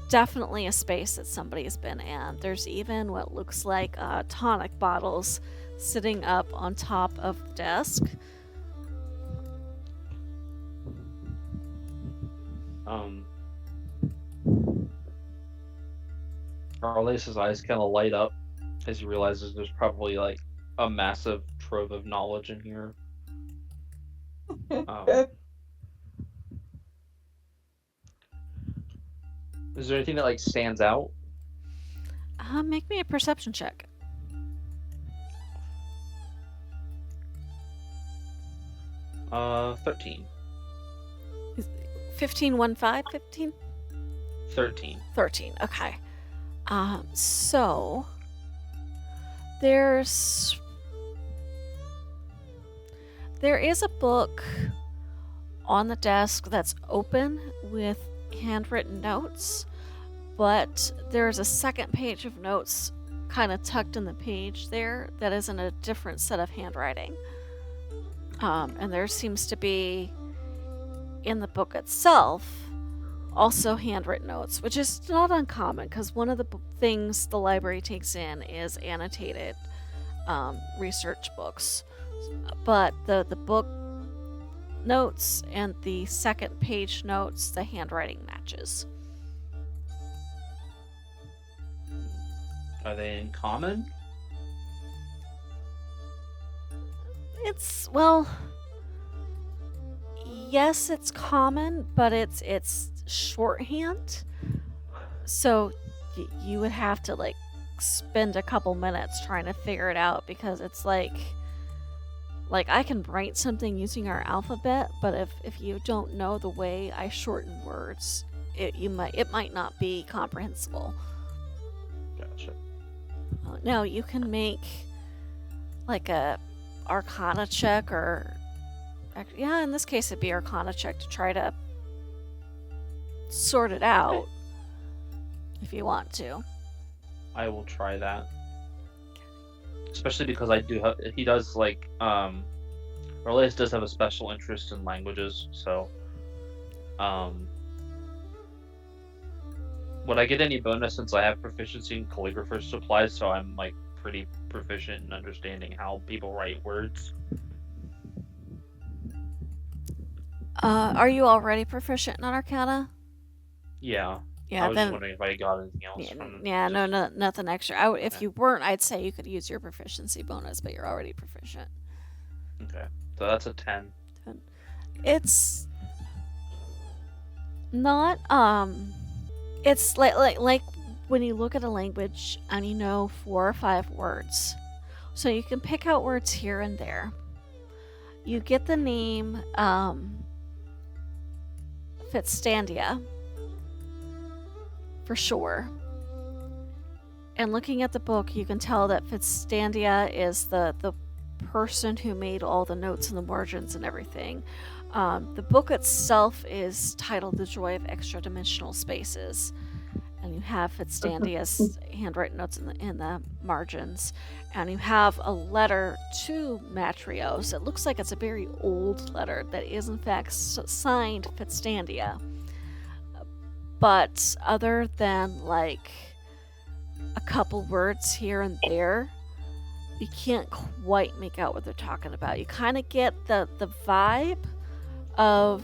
Definitely a space that somebody's been in. There's even what looks like tonic bottles sitting up on top of the desk. Arlese's eyes kind of light up as he realizes there's probably like a massive trove of knowledge in here. Is there anything that like stands out? Make me a perception check. 13. 15, 1, 5, 15? 13. 13, okay. So there is a book on the desk that's open with handwritten notes, but there's a second page of notes kind of tucked in the page there that is in a different set of handwriting. And there seems to be in the book itself also handwritten notes, which is not uncommon because one of the things the library takes in is annotated research books. But the book notes and the second page notes, the handwriting matches. Are they in common? It's, well, yes, it's common, but it's shorthand. So you would have to like spend a couple minutes trying to figure it out, because it's like I can write something using our alphabet, but if you don't know the way I shorten words, it might not be comprehensible. Gotcha. Now you can make like a Arcana check, or yeah, in this case it'd be Arcana check to try to sort it out if you want to. I will try that. Especially because he does like Orleans does have a special interest in languages, so would I get any bonus since I have proficiency in calligrapher's supplies, so I'm like pretty proficient in understanding how people write words? Are you already proficient in Arcana? Yeah. Yeah, I was then just wondering if I got anything else. Nothing extra. If you weren't, I'd say you could use your proficiency bonus, but you're already proficient. Okay, so that's a 10. It's not it's like when you look at a language and you know 4 or 5 words, so you can pick out words here and there. You get the name Fitzstandia for sure. And looking at the book, you can tell that Fitzstandia is the person who made all the notes and the margins and everything. The book itself is titled The Joy of Extradimensional Spaces. And you have Fitzstandia's handwritten notes in the margins. And you have a letter to Matreous. It looks like it's a very old letter that is in fact signed Fitzstandia. But other than like a couple words here and there, you can't quite make out what they're talking about. You kind of get the vibe of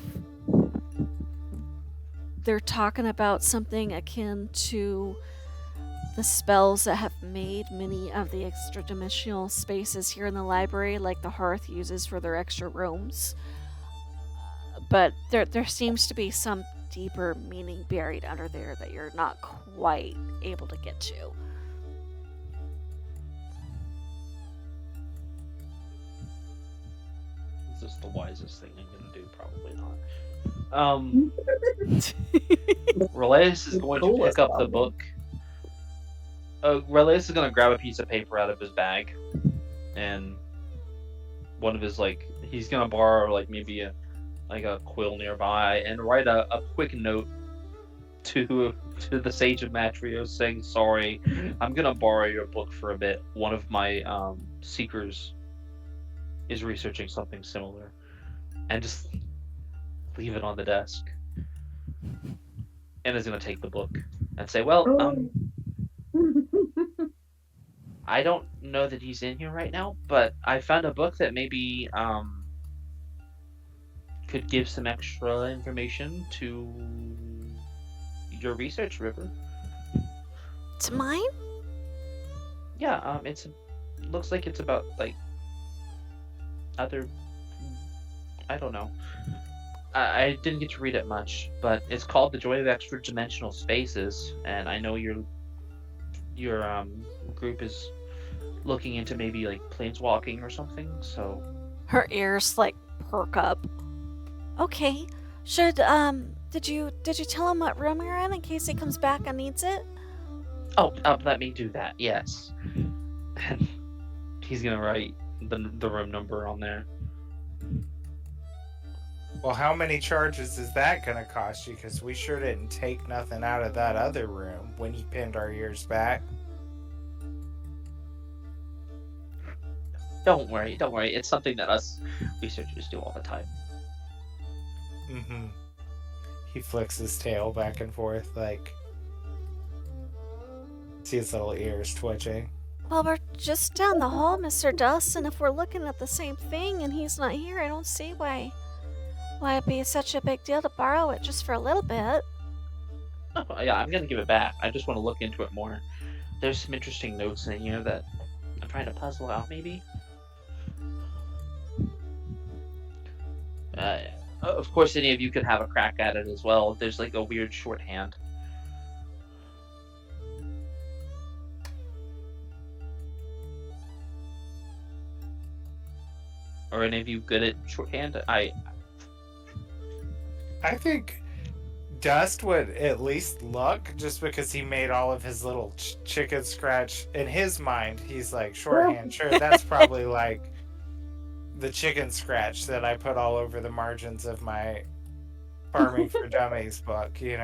they're talking about something akin to the spells that have made many of the extra-dimensional spaces here in the library, like the Hearth uses for their extra rooms. But there seems to be some deeper meaning buried under there that you're not quite able to get to. Is this the wisest thing I'm gonna do? Probably not. Relaeus is going to pick up the book Relius is gonna grab a piece of paper out of his bag, and one of his he's gonna borrow maybe a quill nearby and write a quick note to the Sage of Matreous saying, "Sorry, I'm gonna borrow your book for a bit. One of my seekers is researching something similar," and just leave it on the desk. And is gonna take the book and say, "Well, I don't know that he's in here right now, but I found a book that maybe could give some extra information to your research, River." To mine? Yeah, looks like it's about other. I don't know. I didn't get to read it much, but it's called "The Joy of Extradimensional Spaces," and I know your group is looking into maybe planeswalking or something. So Her ears perk up. Okay. Should did you tell him what room you're in case he comes back and needs it? let me do that. Yes, and he's gonna write the room number on there. Well, how many charges is that going to cost you? Because we sure didn't take nothing out of that other room when he pinned our ears back. Don't worry. It's something that us researchers do all the time. Mm-hmm. He flicks his tail back and forth, see his little ears twitching. Well, we're just down the hall, Mr. Dust, and if we're looking at the same thing and he's not here, I don't see why it'd be such a big deal to borrow it just for a little bit. Oh, yeah, I'm gonna give it back. I just want to look into it more. There's some interesting notes in here that I'm trying to puzzle out, maybe. Of course, any of you could have a crack at it as well. There's a weird shorthand. Are any of you good at shorthand? I think Dust would at least look, just because he made all of his little chicken scratch. In his mind, he's shorthand. Sure, that's probably the chicken scratch that I put all over the margins of my Farming for Dummies book, So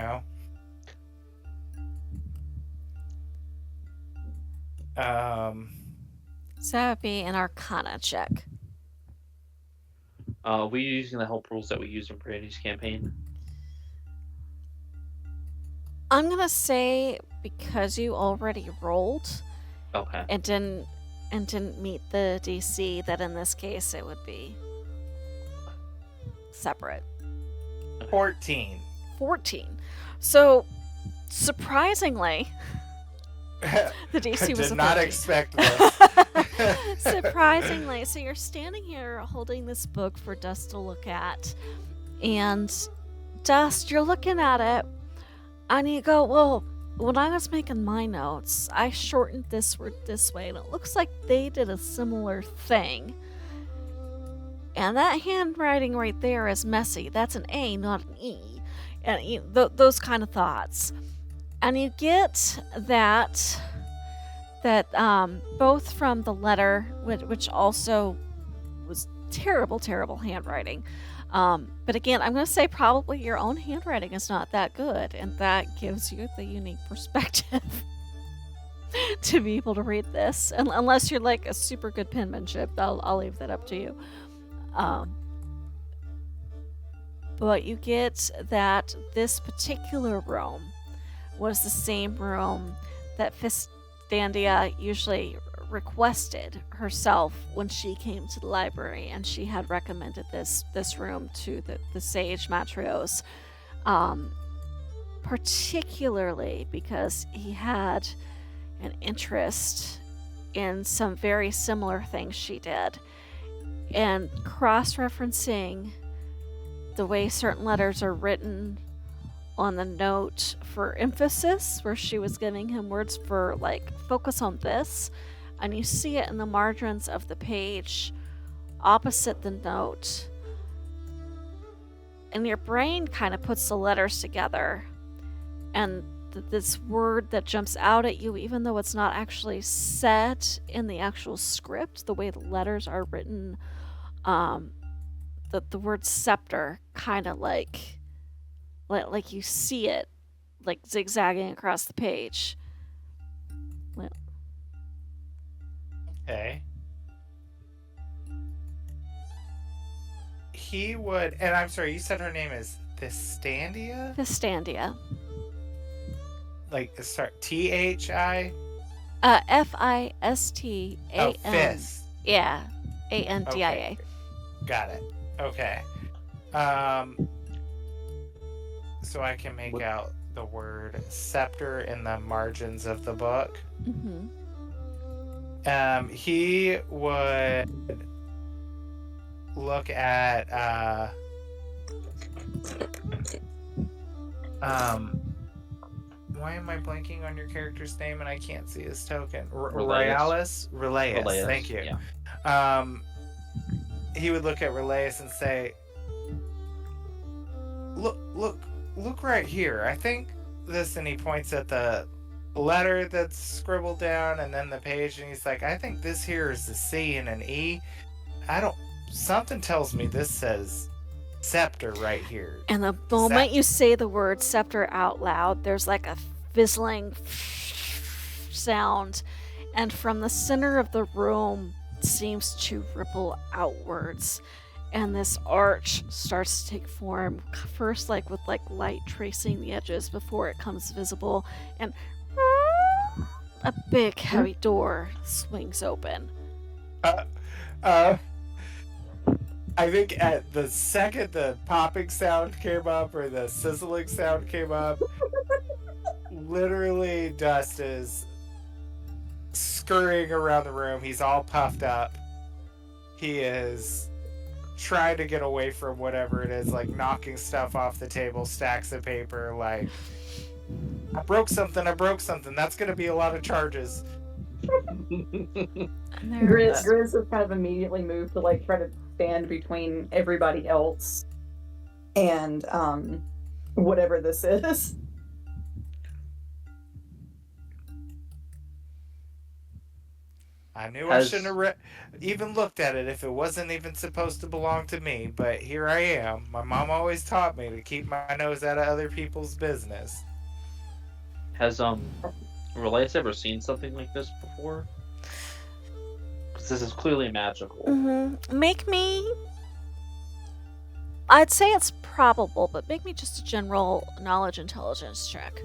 that would be an Arcana check. We're using the help rules that we used in Brandy's campaign. I'm gonna say because you already rolled Okay. and didn't meet the DC, that in this case it would be separate. 14. 14. So surprisingly, the DC was Did a not 14. expect this. Surprisingly, so you're standing here holding this book for Dust to look at, and Dust, you're looking at it, and you go, well, when I was making my notes, I shortened this word this way, and it looks like they did a similar thing. And that handwriting right there is messy. That's an A, not an E. And those kind of thoughts. And you get that both from the letter, which also was terrible handwriting. But again, I'm going to say probably your own handwriting is not that good, and that gives you the unique perspective to be able to read this. Unless you're a super good penmanship, I'll leave that up to you. But you get that this particular room was the same room that Fistandia usually requested herself when she came to the library, and she had recommended this room to the sage Matreous, particularly because he had an interest in some very similar things she did, and cross-referencing the way certain letters are written on the note for emphasis, where she was giving him words for focus on this, and you see it in the margins of the page opposite the note, and your brain kind of puts the letters together, and this word that jumps out at you, even though it's not actually said in the actual script, the way the letters are written, the word scepter kind of like you see it like zigzagging across the page. Well, Okay. He would, and I'm sorry, you said her name is Thistandia? Fistandia. Like, start Thi? Fistan. Oh, Fist. Yeah, Andia. Okay. Got it. Okay. So I can make out the word scepter in the margins of the book. Mm-hmm. He would look at why am I blanking on your character's name and I can't see his token? Relaeus? Relaeus. Thank you. Yeah. He would look at Relaeus and say, look right here. I think this, and he points at the letter that's scribbled down and then the page, and he's like, I think this here is a C and an E. Something tells me this says scepter right here. And the moment you say the word scepter out loud, there's like a fizzling sound, and from the center of the room seems to ripple outwards, and this arch starts to take form, first like with like light tracing the edges before it comes visible, and a big heavy door swings open. I think at the second the popping sound came up or the sizzling sound came up, literally Dust is scurrying around the room. He's all puffed up. He is trying to get away from whatever it is, like knocking stuff off the table, stacks of paper, like, I broke something. That's going to be a lot of charges. Grizz has kind of immediately moved to like try to stand between everybody else and whatever this is. I knew I shouldn't have even looked at it if it wasn't even supposed to belong to me, but here I am. My mom always taught me to keep my nose out of other people's business. Has Relaeus ever seen something like this before? Because this is clearly magical. Mm-hmm. Make me... I'd say it's probable, but make me just a general knowledge intelligence check.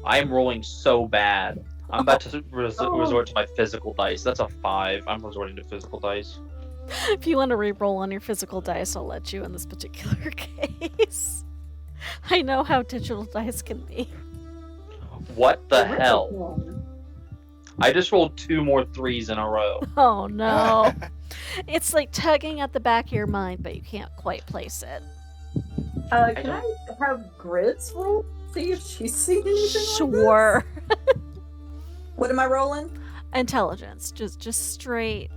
I am rolling so bad. I'm about to resort to my physical dice. That's a 5. I'm resorting to physical dice. If you want to re-roll on your physical dice, I'll let you in this particular case. I know how digital dice can be. What the hell? I just rolled 2 more 3s in a row. Oh no. It's like tugging at the back of your mind, but you can't quite place it. Can I have Grizz roll? See if she's seen anything Sure. like this? What am I rolling? Intelligence. Just straight.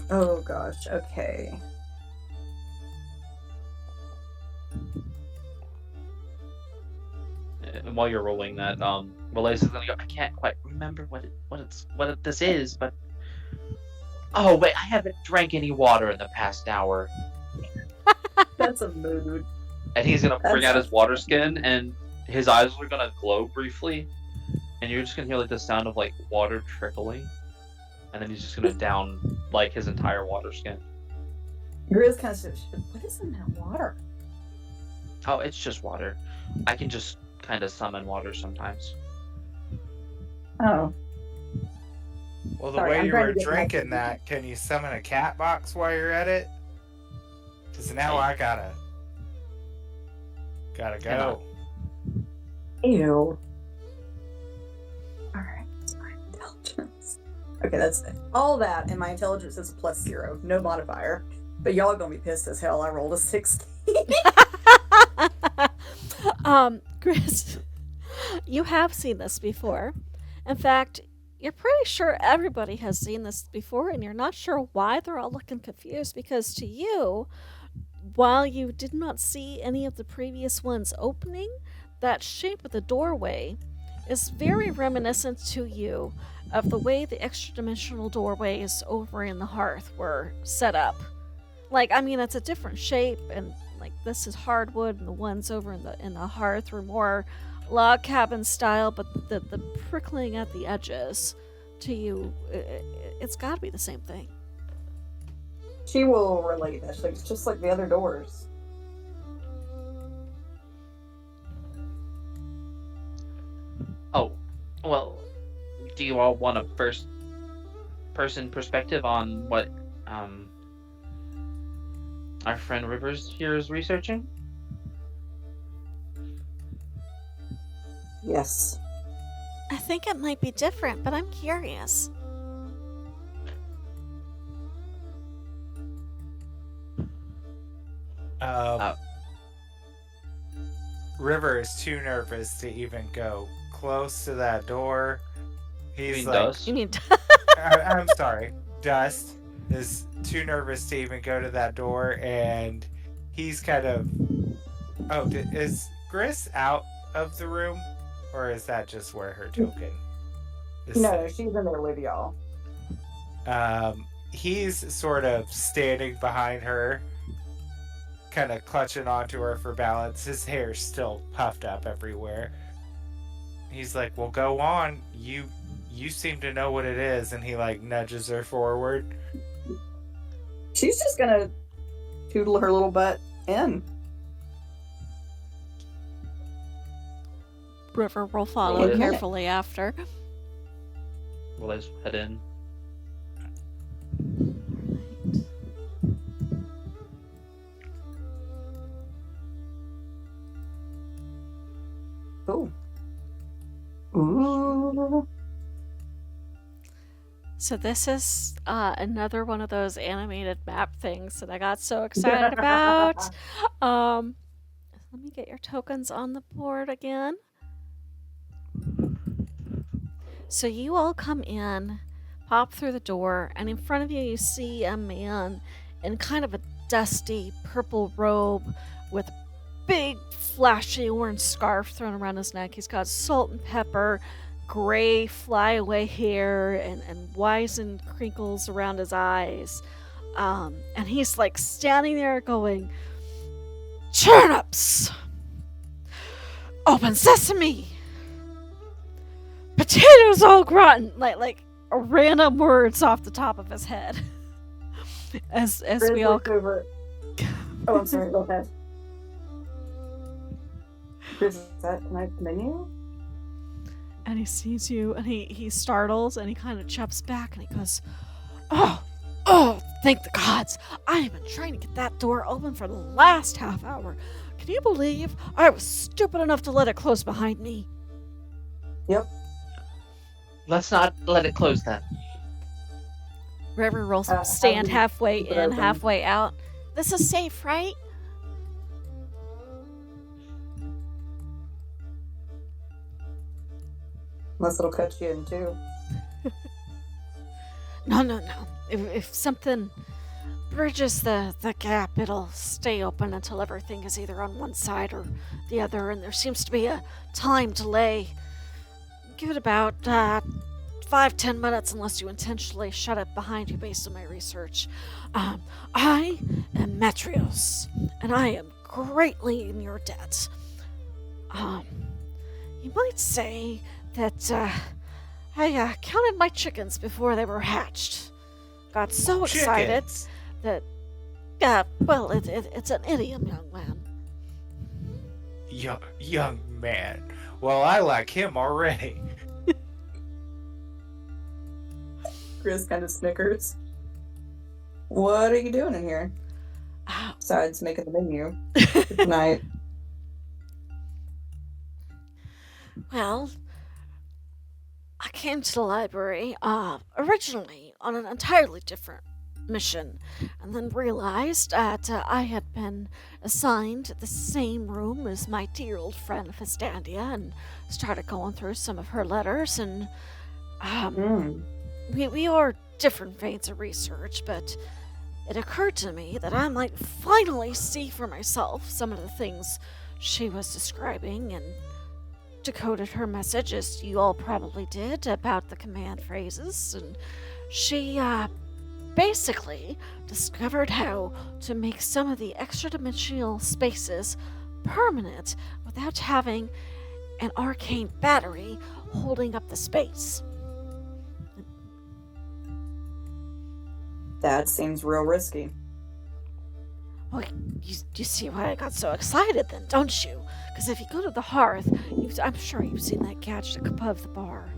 Oh gosh, okay. And while you're rolling that, Relaeus is gonna go, I can't quite remember what this is, but oh wait, I haven't drank any water in the past hour. That's a mood. And he's gonna bring out his water skin, and his eyes are gonna glow briefly, and you're just gonna hear like the sound of like water trickling, and then he's just gonna down like his entire water skin. Grizz kind of says, "What is in that water?" Oh, it's just water. I can just kind of summon water sometimes. Oh. Well, the Sorry, way I'm you trying were to get my- drinking that, can you summon a cat box while you're at it? Because now I gotta go. Ew. Alright, that's my intelligence. Okay, that's it. All that, and my intelligence is +0, no modifier. But y'all are gonna be pissed as hell. I rolled a 16. Chris, you have seen this before. In fact, you're pretty sure everybody has seen this before, and you're not sure why they're all looking confused, because to you, while you did not see any of the previous ones opening, that shape of the doorway is very reminiscent to you of the way the extra-dimensional doorways over in the hearth were set up. Like, I mean, it's a different shape, and like this is hardwood, and the ones over in the hearth were more log cabin style, but the prickling at the edges to you, it's got to be the same thing. She will relate this. Like, it's just like the other doors. Oh, well, do you all want a first-person perspective on what our friend Rivers here is researching? Yes. I think it might be different, but I'm curious. River is too nervous to even go close to that door. He's mean like, Dust? You mean I'm sorry. Dust is too nervous to even go to that door, and he's kind of. Oh, is Gris out of the room, or is that just where her token is? No, she's in there with y'all. He's sort of standing behind her, kind of clutching onto her for balance. His hair's still puffed up everywhere. He's like, well, go on. You seem to know what it is. And he like nudges her forward. She's just gonna toodle her little butt in. River will follow Okay. carefully after. We'll just head in. Ooh. Ooh. So this is another one of those animated map things that I got so excited about. Let me get your tokens on the board again. So you all come in, pop through the door, and in front of you you see a man in kind of a dusty purple robe with a big flashy orange scarf thrown around his neck. He's got salt and pepper, gray flyaway hair, and wizened crinkles around his eyes. And he's like standing there going, "Turnips! Open sesame! Potatoes au gratin!" Like random words off the top of his head. as Grizz we all looks over. Oh, I'm sorry. Go ahead. Grizz, is that a nice menu? and he sees you, and he startles, and he kind of chups back, and he goes, oh, thank the gods! I have been trying to get that door open for the last half hour. Can you believe I was stupid enough to let it close behind me?" Yep. Let's not let it close then. River rolls How stand do you halfway keep it in, open? halfway out. "This is safe, right?" Unless it'll cut you in two. No. If something bridges the gap, it'll stay open until everything is either on one side or the other, and there seems to be a time delay. Give it about 5-10 minutes unless you intentionally shut it behind you based on my research. I am Matreous, and I am greatly in your debt. You might say that I counted my chickens before they were hatched. Got so excited Chickens. that, well, it's an idiom, young man. Young man. Well, I like him already. Grizz kind of snickers. What are you doing in here? Besides making the menu tonight. Well, I came to the library originally on an entirely different mission, and then realized that I had been assigned the same room as my dear old friend Festandia, and started going through some of her letters, and we are different veins of research, but it occurred to me that I might finally see for myself some of the things she was describing and decoded her message, as you all probably did, about the command phrases. And she, basically discovered how to make some of the extra-dimensional spaces permanent without having an arcane battery holding up the space. That seems real risky. Well, you see why I got so excited then, don't you? Because if you go to the hearth, I'm sure you've seen that gadget above the bar.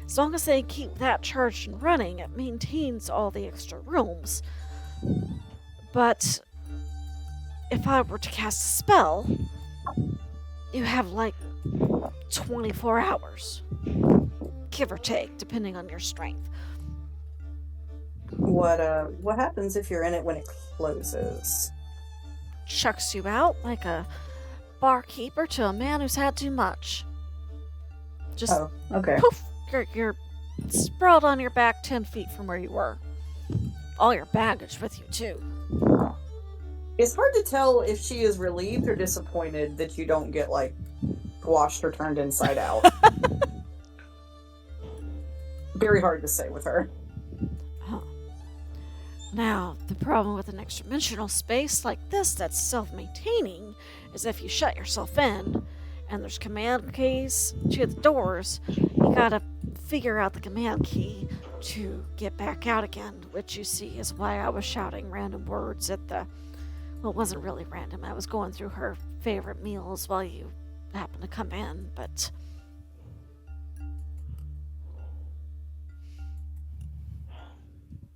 As long as they keep that charged and running, it maintains all the extra rooms. But if I were to cast a spell, you have like 24 hours, give or take, depending on your strength. What happens if you're in it when it closes? Chucks you out like a barkeeper to a man who's had too much. Just Oh, okay. poof, you're sprawled on your back 10 feet from where you were. All your baggage with you, too. It's hard to tell if she is relieved or disappointed that you don't get, like, squashed or turned inside out. Very hard to say with her. Huh. Now, the problem with an extra-dimensional space like this that's self-maintaining is if you shut yourself in and there's command keys to the doors, you gotta figure out the command key to get back out again, which you see is why I was shouting random words at the... Well, it wasn't really random. I was going through her favorite meals while you happened to come in, but...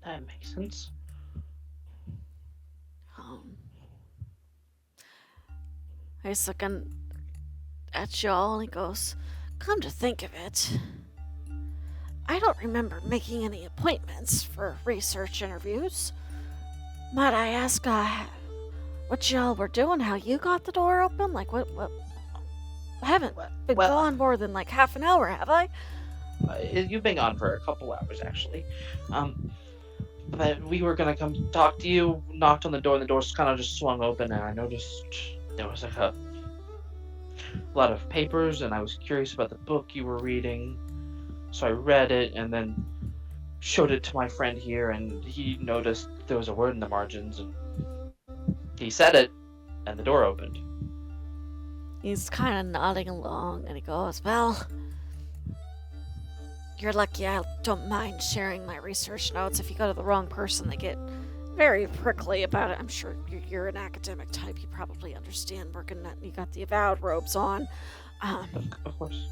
That makes sense. He's looking at y'all and he goes, "Come to think of it, I don't remember making any appointments for research interviews. Might I ask, what y'all were doing? How you got the door open? Like, what? I haven't been Well- gone more than like half an hour, have I?" You've been gone for a couple hours, actually. But we were gonna come talk to you. Knocked on the door, and the door kind of just swung open, and I noticed there was like a lot of papers, and I was curious about the book you were reading, so I read it, and then showed it to my friend here, and he noticed there was a word in the margins, and he said it, and the door opened. He's kind of nodding along and he goes, "Well, you're lucky I don't mind sharing my research notes. If you go to the wrong person, they get very prickly about it. I'm sure you're an academic type. You probably understand working that. You got the avowed robes on. Of course.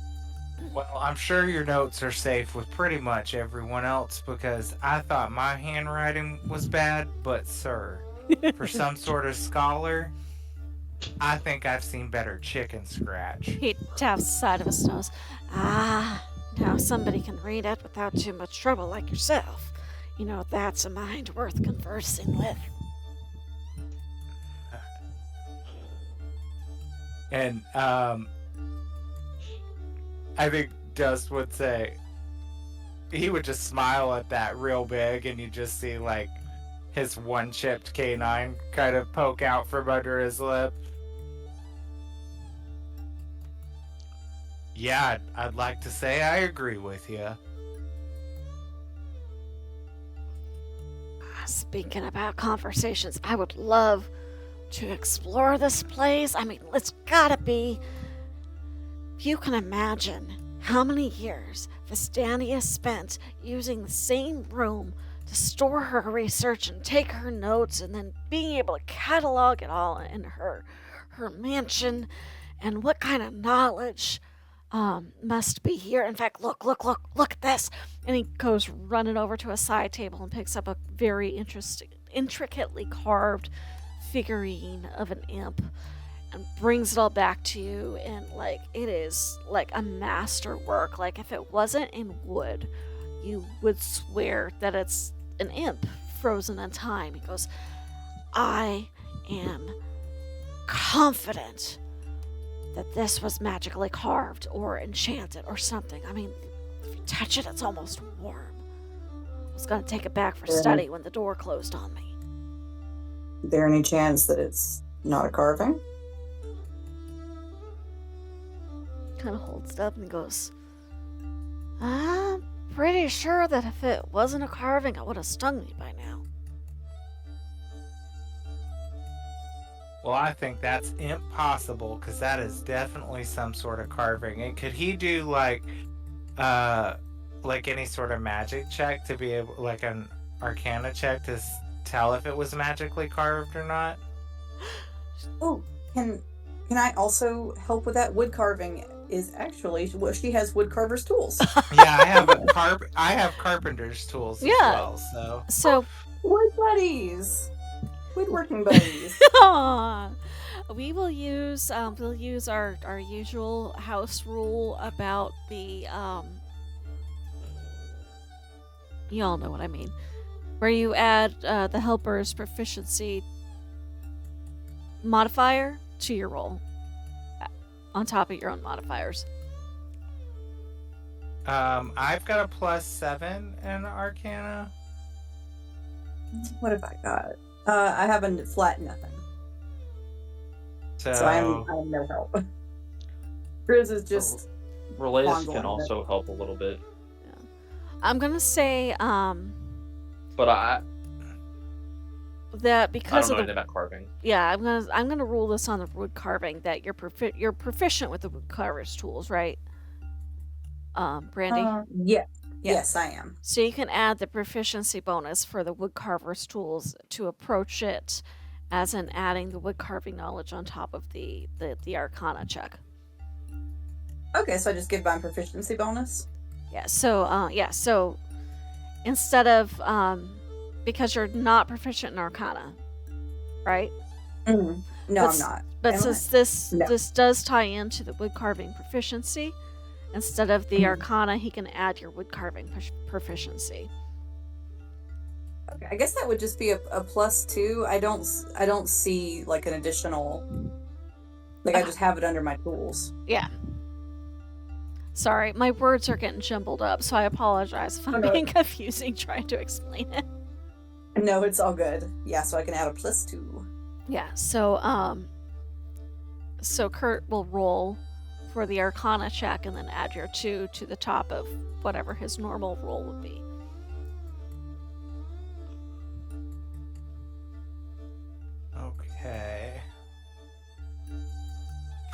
Well, I'm sure your notes are safe with pretty much everyone else because I thought my handwriting was bad, but sir, for some sort of scholar, I think I've seen better chicken scratch. He taps the side of his nose. Now somebody can read it without too much trouble like yourself. You know, that's a mind worth conversing with." And I think Dust would say he would just smile at that real big, and you just see like his one-chipped canine kind of poke out from under his lip. Yeah, I'd like to say I agree with you. Speaking about conversations, I would love to explore this place. I mean, it's gotta be... If you can imagine how many years Vistania spent using the same room to store her research and take her notes, and then being able to catalog it all in her mansion, and what kind of knowledge must be here. In fact, look at this. And he goes running over to a side table and picks up a very intricately carved figurine of an imp and brings it all back to you. And like, it is like a masterwork. Like, if it wasn't in wood, you would swear that it's an imp frozen in time. He goes, "I am confident that this was magically carved or enchanted or something. I mean, if you touch it, it's almost warm. I was going to take it back for study when the door closed on me." there any chance that it's not a carving? Kind of holds it up and goes, I'm pretty sure that if it wasn't a carving, it would have stung me by now. Well, I think that's impossible because that is definitely some sort of carving. And could he do like any sort of magic check to be able, like an Arcana check to tell if it was magically carved or not? Oh, can I also help with that? Wood carving is actually well, she has wood carver's tools. Yeah, I have carpenter's tools as Yeah. well. So Wood buddies, woodworking buddies. we will use our usual house rule about the you all know what I mean, where you add the helper's proficiency modifier to your roll on top of your own modifiers. I've got a +7 in Arcana. What have I got? I have a flat nothing, so I'm no help. Grizz is just Relays Fondling can it. also help a little bit, I'm gonna say but I that don't because know of anything the about carving. yeah, I'm gonna rule this on the wood carving that you're proficient with the wood carver's tools, right? Brandy. Yes, I am. So you can add the proficiency bonus for the wood carver's tools to approach it, as in adding the wood carving knowledge on top of the Arcana check. Okay, so I just give my proficiency bonus. Yeah. So instead of because you're not proficient in Arcana, right? No, But I'm not. But Am I? since No. this does tie into the wood carving proficiency, instead of the Arcana, he can add your wood carving proficiency. Okay, I guess that would just be a +2. I don't see like an additional. Like I just have it under my tools. Yeah. Sorry, my words are getting jumbled up, so I apologize if I'm no. being confusing trying to explain it. No, it's all good. Yeah, so I can add a +2. Yeah, so Kurt will roll for the Arcana check and then add your 2 to the top of whatever his normal roll would be. Okay.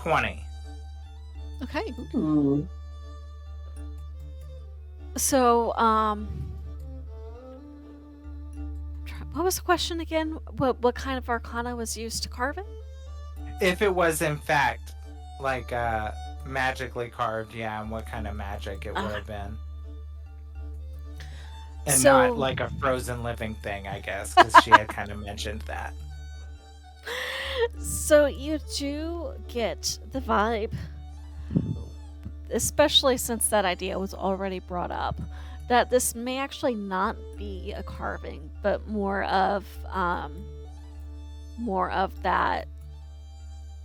20. Okay. Ooh. So, what was the question again? What kind of Arcana was used to carve it? If it was in fact like magically carved, yeah, and what kind of magic it would have been. And So- not like a frozen living thing, I guess, because she had kind of mentioned that. So you do get the vibe, especially since that idea was already brought up, that this may actually not be a carving, but more of that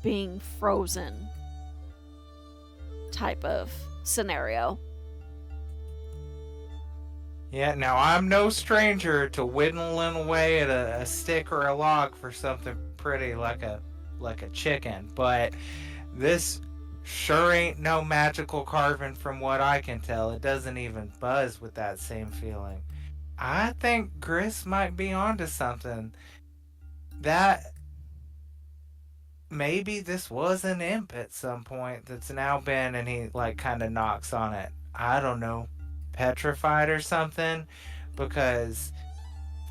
being frozen type of scenario. Yeah, now I'm no stranger to whittling away at a stick or a log for something pretty like a chicken, but this sure ain't no magical carving from what I can tell. It doesn't even buzz with that same feeling. I think Gris might be onto something. That maybe this was an imp at some point that's now been, and he like kind of knocks on it. I don't know, petrified or something, because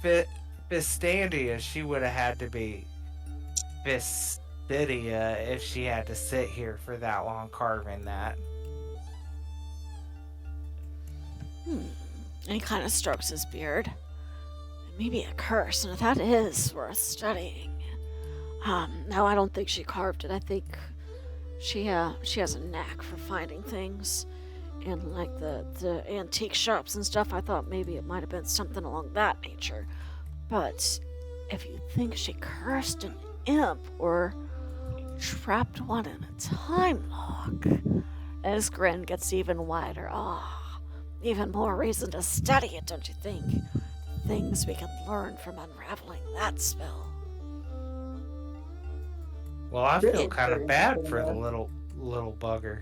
Fistandia, she would have had to be Fistidia if she had to sit here for that long carving that. And he kind of strokes his beard. It may be a curse, and if that is worth studying. No, I don't think she carved it. I think she has a knack for finding things in like the antique shops and stuff. I thought maybe it might have been something along that nature. But if you think she cursed an imp or trapped one in a time lock, his grin gets even wider. Even more reason to study it, don't you think? Things we can learn from unraveling that spell. Well, I Really feel kind of very bad interesting, for the though. little bugger.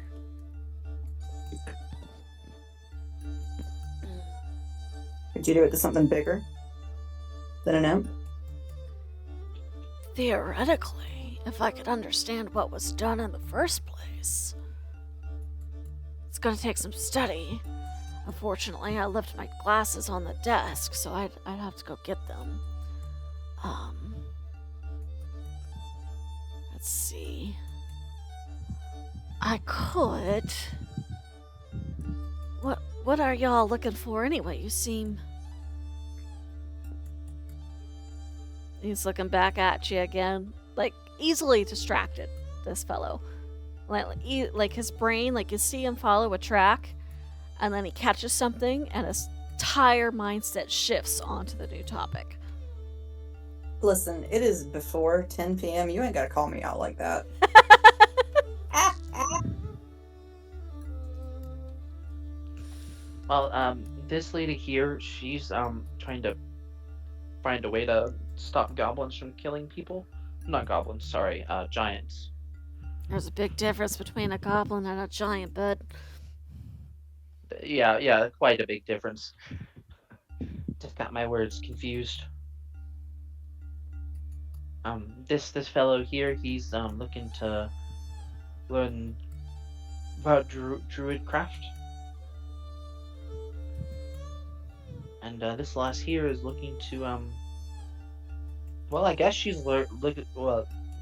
Could you do it to something bigger than an imp? Theoretically, if I could understand what was done in the first place. It's gonna take some study. Unfortunately, I left my glasses on the desk, so I'd have to go get them. Let's see. I could. What are y'all looking for anyway? You seem. He's looking back at you again, like easily distracted. This fellow, like his brain, like you see him follow a track, and then he catches something, and his entire mindset shifts onto the new topic. Listen, it is before 10 p.m. You ain't gotta call me out like that. Well, this lady here, she's trying to find a way to stop goblins from killing people. Not goblins, sorry, giants. There's a big difference between a goblin and a giant, bud. Yeah, quite a big difference. Just got my words confused. This fellow here, he's looking to learn about druid craft. And this lass here is looking to well, I guess she's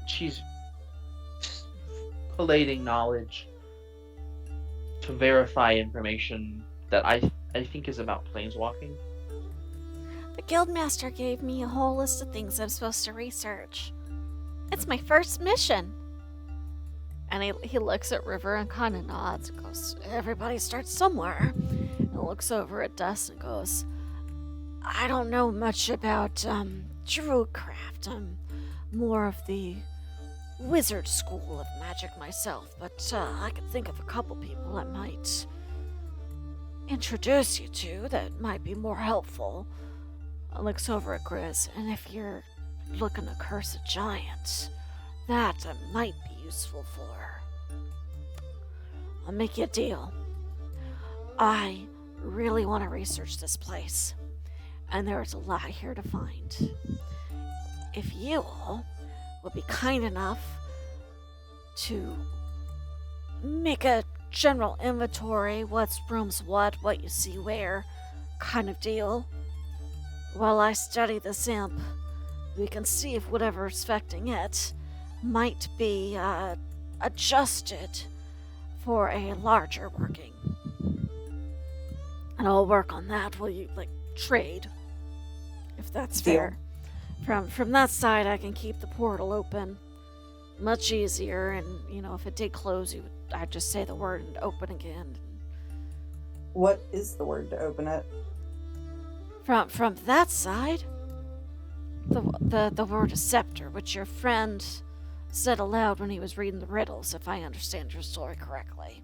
she's collating knowledge to verify information that I think is about planeswalking. The guildmaster gave me a whole list of things I'm supposed to research. It's my first mission. And he looks at River and kind of nods and goes, everybody starts somewhere. And looks over at Dust and goes, I don't know much about druidcraft. I'm more of the wizard school of magic myself, but I could think of a couple people I might introduce you to that might be more helpful. Looks over at Grizz, and if you're looking to curse a giant, that might be useful for. I'll make you a deal. I really want to research this place, and there's a lot here to find. If you all would be kind enough to make a general inventory, what's rooms what you see where, kind of deal. While I study this imp, we can see if whatever's affecting it might be adjusted for a larger working. And I'll work on that while you, trade, if that's Deal. fair. From that side, I can keep the portal open much easier, and, if it did close, I'd just say the word and open again. What is the word to open it? From that side, the word is scepter, which your friend said aloud when he was reading the riddles, if I understand your story correctly.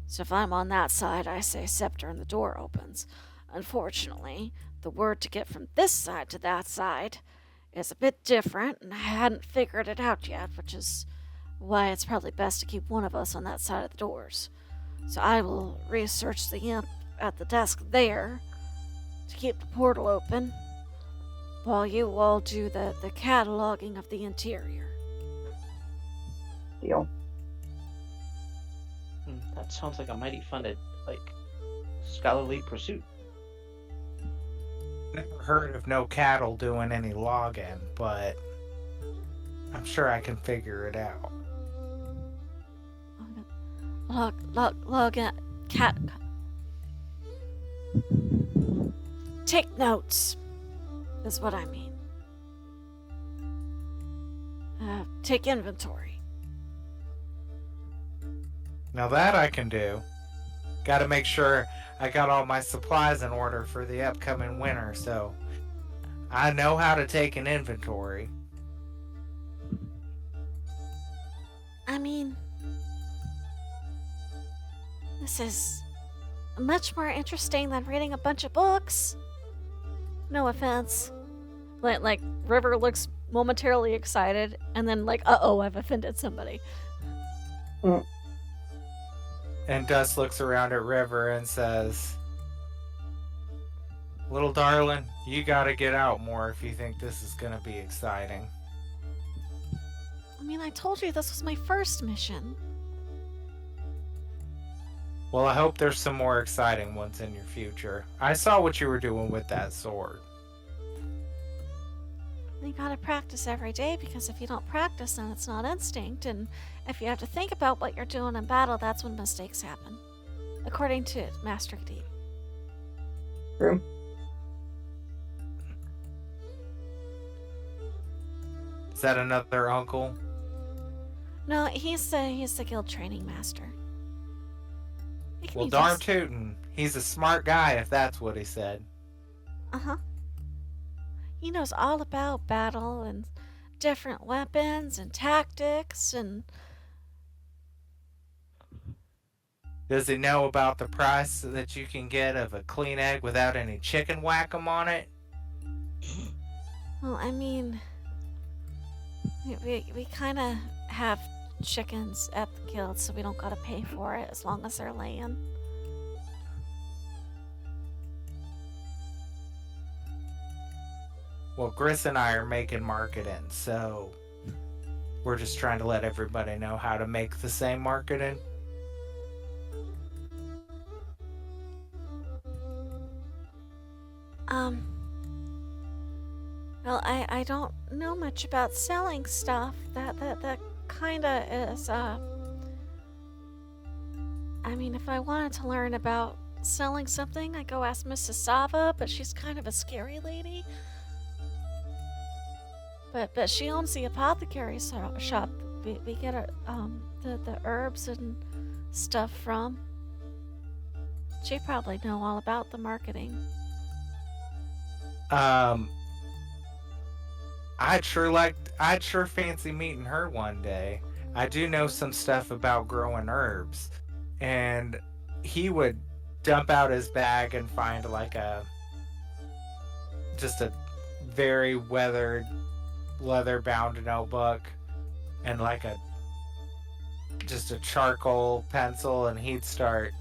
So if I'm on that side, I say scepter and the door opens. Unfortunately, the word to get from this side to that side is a bit different, and I hadn't figured it out yet, which is why it's probably best to keep one of us on that side of the doors. So I will research the imp at the desk there to keep the portal open, while you all do the cataloging of the interior. Deal. That sounds like a mighty funded, scholarly pursuit. Never heard of no cattle doing any logging, but I'm sure I can figure it out. Log in, cat. Take notes, is what I mean. Take inventory. Now that I can do. Gotta make sure I got all my supplies in order for the upcoming winter, so I know how to take an inventory. I mean, this is much more interesting than reading a bunch of books. No offense. Like River looks momentarily excited, and then like, uh-oh, I've offended somebody. And Dust looks around at River and says, "Little darling, you gotta get out more if you think this is gonna be exciting." I mean, I told you this was my first mission. Well, I hope there's some more exciting ones in your future. I saw what you were doing with that sword. You gotta practice every day, because if you don't practice, then it's not instinct, and if you have to think about what you're doing in battle, that's when mistakes happen. According to Master Keefe. True. Is that another uncle? No, he's the guild training master. He can Well, be darn just- tootin'. He's a smart guy if that's what he said. Uh-huh. He knows all about battle and different weapons and tactics and... Does he know about the price that you can get of a clean egg without any chicken whack-em on it? Well, I mean... We kind of have chickens at the guild, so we don't gotta pay for it as long as they're laying. Well, Gris and I are making marketing, so we're just trying to let everybody know how to make the same marketing. Well, I don't know much about selling stuff. That kinda is, I mean, if I wanted to learn about selling something, I go ask Mrs. Sava, but she's kind of a scary lady. But she owns the apothecary shop. We get the herbs and stuff from. She probably know all about the marketing. I'd sure fancy meeting her one day. I do know some stuff about growing herbs. And he would dump out his bag and find like just a very weathered leather bound notebook and like just a charcoal pencil, and he'd start,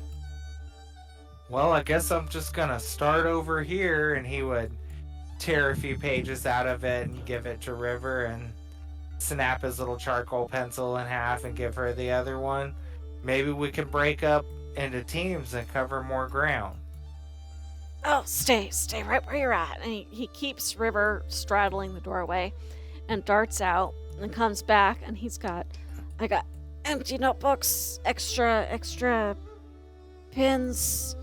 well, I guess I'm just gonna start over here, and he would tear a few pages out of it and give it to River and snap his little charcoal pencil in half and give her the other one. Maybe we could break up into teams and cover more ground. Oh, stay right where you're at. And he keeps River straddling the doorway and darts out and comes back, and I got empty notebooks, extra pins,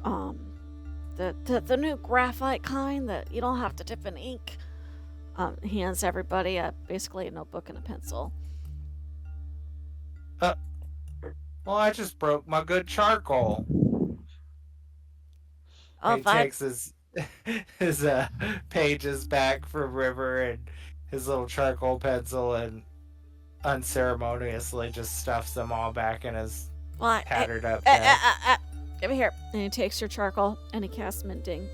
the new graphite kind that you don't have to dip in ink. He hands everybody basically a notebook and a pencil. Well, I just broke my good charcoal. Oh, He takes his pages back from River and his little charcoal pencil and unceremoniously just stuffs them all back in his tattered up bag. Give me here. And he takes your charcoal and he casts Minting.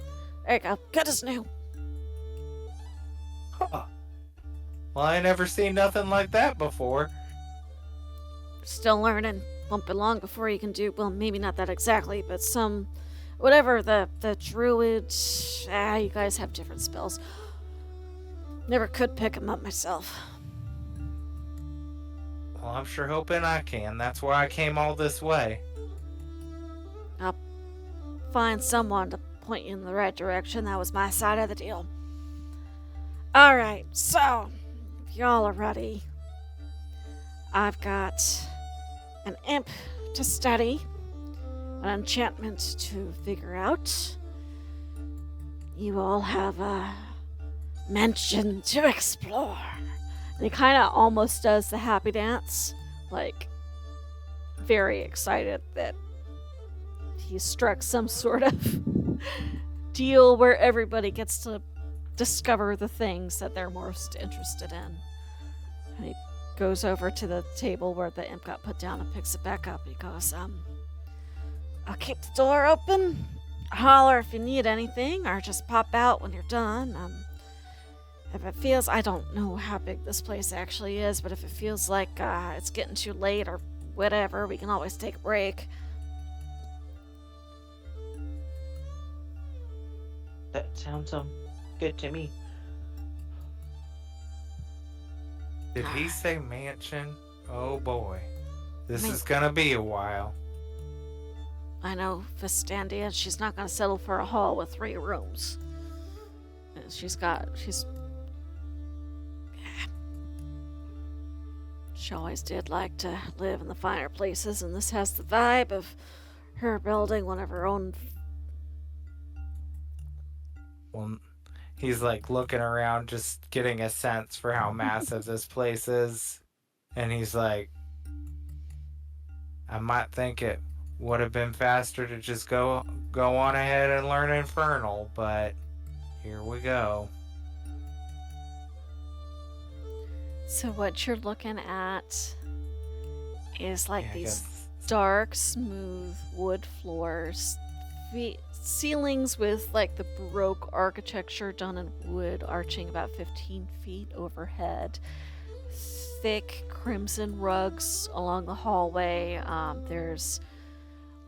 There you go. Good as new. Huh. Well, I never seen nothing like that before. Still learning. Won't be long before you can do, well, maybe not that exactly, but whatever, the druid, you guys have different spells. Never could pick them up myself. Well, I'm sure hoping I can. That's why I came all this way. I'll find someone to point you in the right direction. That was my side of the deal. Alright, so, if y'all are ready, I've got an imp to study, an enchantment to figure out. You all have a mansion to explore. And he kind of almost does the happy dance, like very excited that he struck some sort of deal where everybody gets to discover the things that they're most interested in. And he goes over to the table where the imp got put down and picks it back up. He goes, I'll keep the door open. Holler if you need anything, or just pop out when you're done. If it feels, I don't know how big this place actually is, but if it feels like it's getting too late or whatever, we can always take a break. That sounds good to me. Did he say mansion? Oh boy. This Man. is gonna be a while. I know Vistandia, she's not going to settle for a hall with 3 rooms. She always did like to live in the finer places, and this has the vibe of her building one of her own. Well, he's like looking around, just getting a sense for how massive this place is. And he's like, I might think it would have been faster to just go on ahead and learn Infernal, but here we go. So what you're looking at is like Yeah, I these guess. dark, smooth wood floors, ceilings with like the Baroque architecture done in wood, arching about 15 feet overhead. Thick crimson rugs along the hallway. There's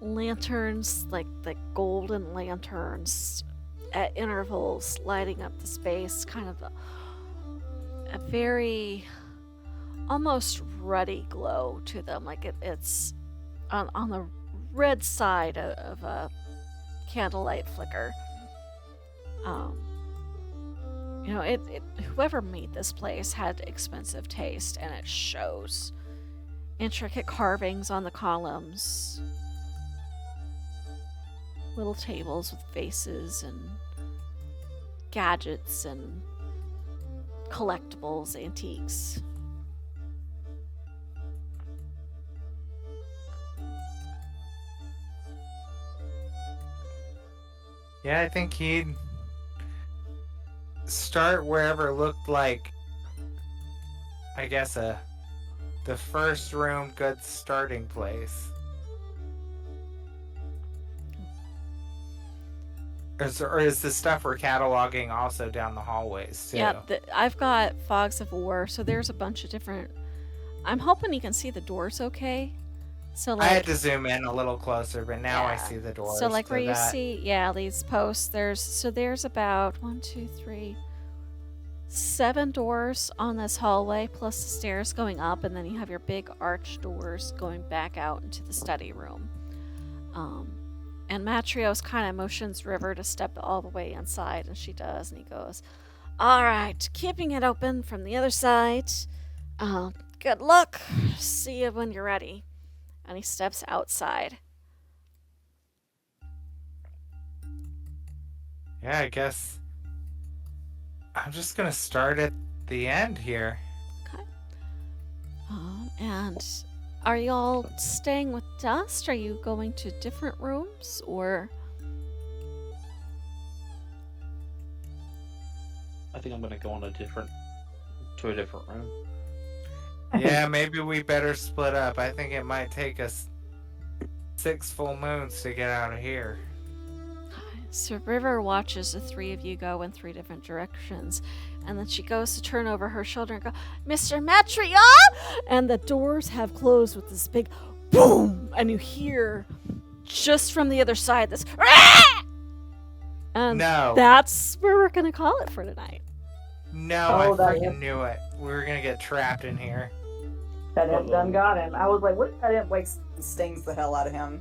lanterns, like golden lanterns at intervals lighting up the space, kind of a very almost ruddy glow to them, like it's on the red side of a candlelight flicker. Whoever made this place had expensive taste, and it shows. Intricate carvings on the columns, little tables with faces and gadgets and collectibles, antiques. Yeah, I think he'd start wherever looked like, I guess, the first room, good starting place. Or is the stuff we're cataloging also down the hallways too? Yeah, I've got Fogs of War, so there's a bunch of different. I'm hoping you can see the doors okay. So I had to zoom in a little closer, but now I see the doors. So like where you that. see, these posts. There's about 7 doors on this hallway, plus the stairs going up, and then you have your big arch doors going back out into the study room. And Matreous kind of motions River to step all the way inside, and she does, and he goes, "All right, keeping it open from the other side. Good luck. See you when you're ready." And he steps outside. Yeah, I guess I'm just gonna start at the end here. Okay. And are you all staying with Dust? Are you going to different rooms, or? I think I'm gonna go to a different room. Yeah, maybe we better split up. I think it might take us 6 full moons to get out of here. So River watches the 3 of you go in 3 different directions, and then she goes to turn over her shoulder and go, "Mr. Matreous!" And the doors have closed with this big boom, and you hear just from the other side this "Rah!" And No. that's where we're gonna call it for tonight. No, I freaking knew it. We were gonna get trapped in here. That imp done got him. I was like, what if that imp wakes and stings the hell out of him?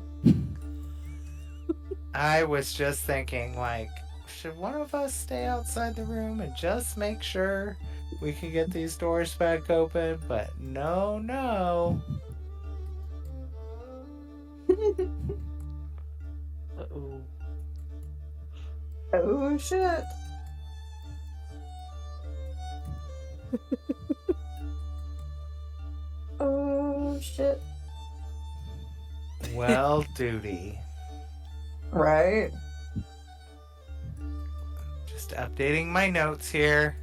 I was just thinking, like, should one of us stay outside the room and just make sure we can get these doors back open? But no. Uh-oh. Oh, shit. Oh, shit. Well, duty. Right. Just updating my notes here.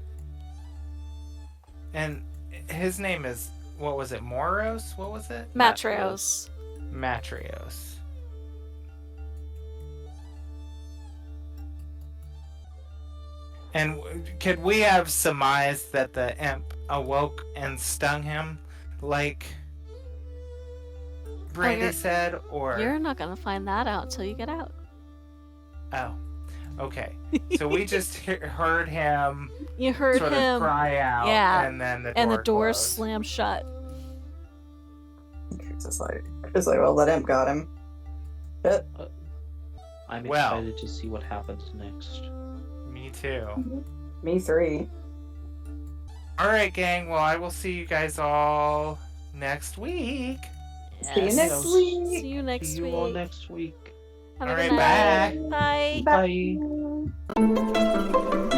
And his name is, what was it, Moros? What was it? Matreous. Matreous. And could we have surmised that the imp awoke and stung him, like Brandy said, or You're not gonna find that out till you get out. oh, okay. So we just heard him You heard sort him, of cry out, yeah, and then the door and the doors closed. slammed shut. It's just like, well, that imp got him. But I'm Well. excited to see what happens next. Me too. me 3. All right, gang. Well, I will see you guys all next week. See you Yes. next week. See you next See you week. all next week. Have a All good right, night. Bye. Bye. Bye.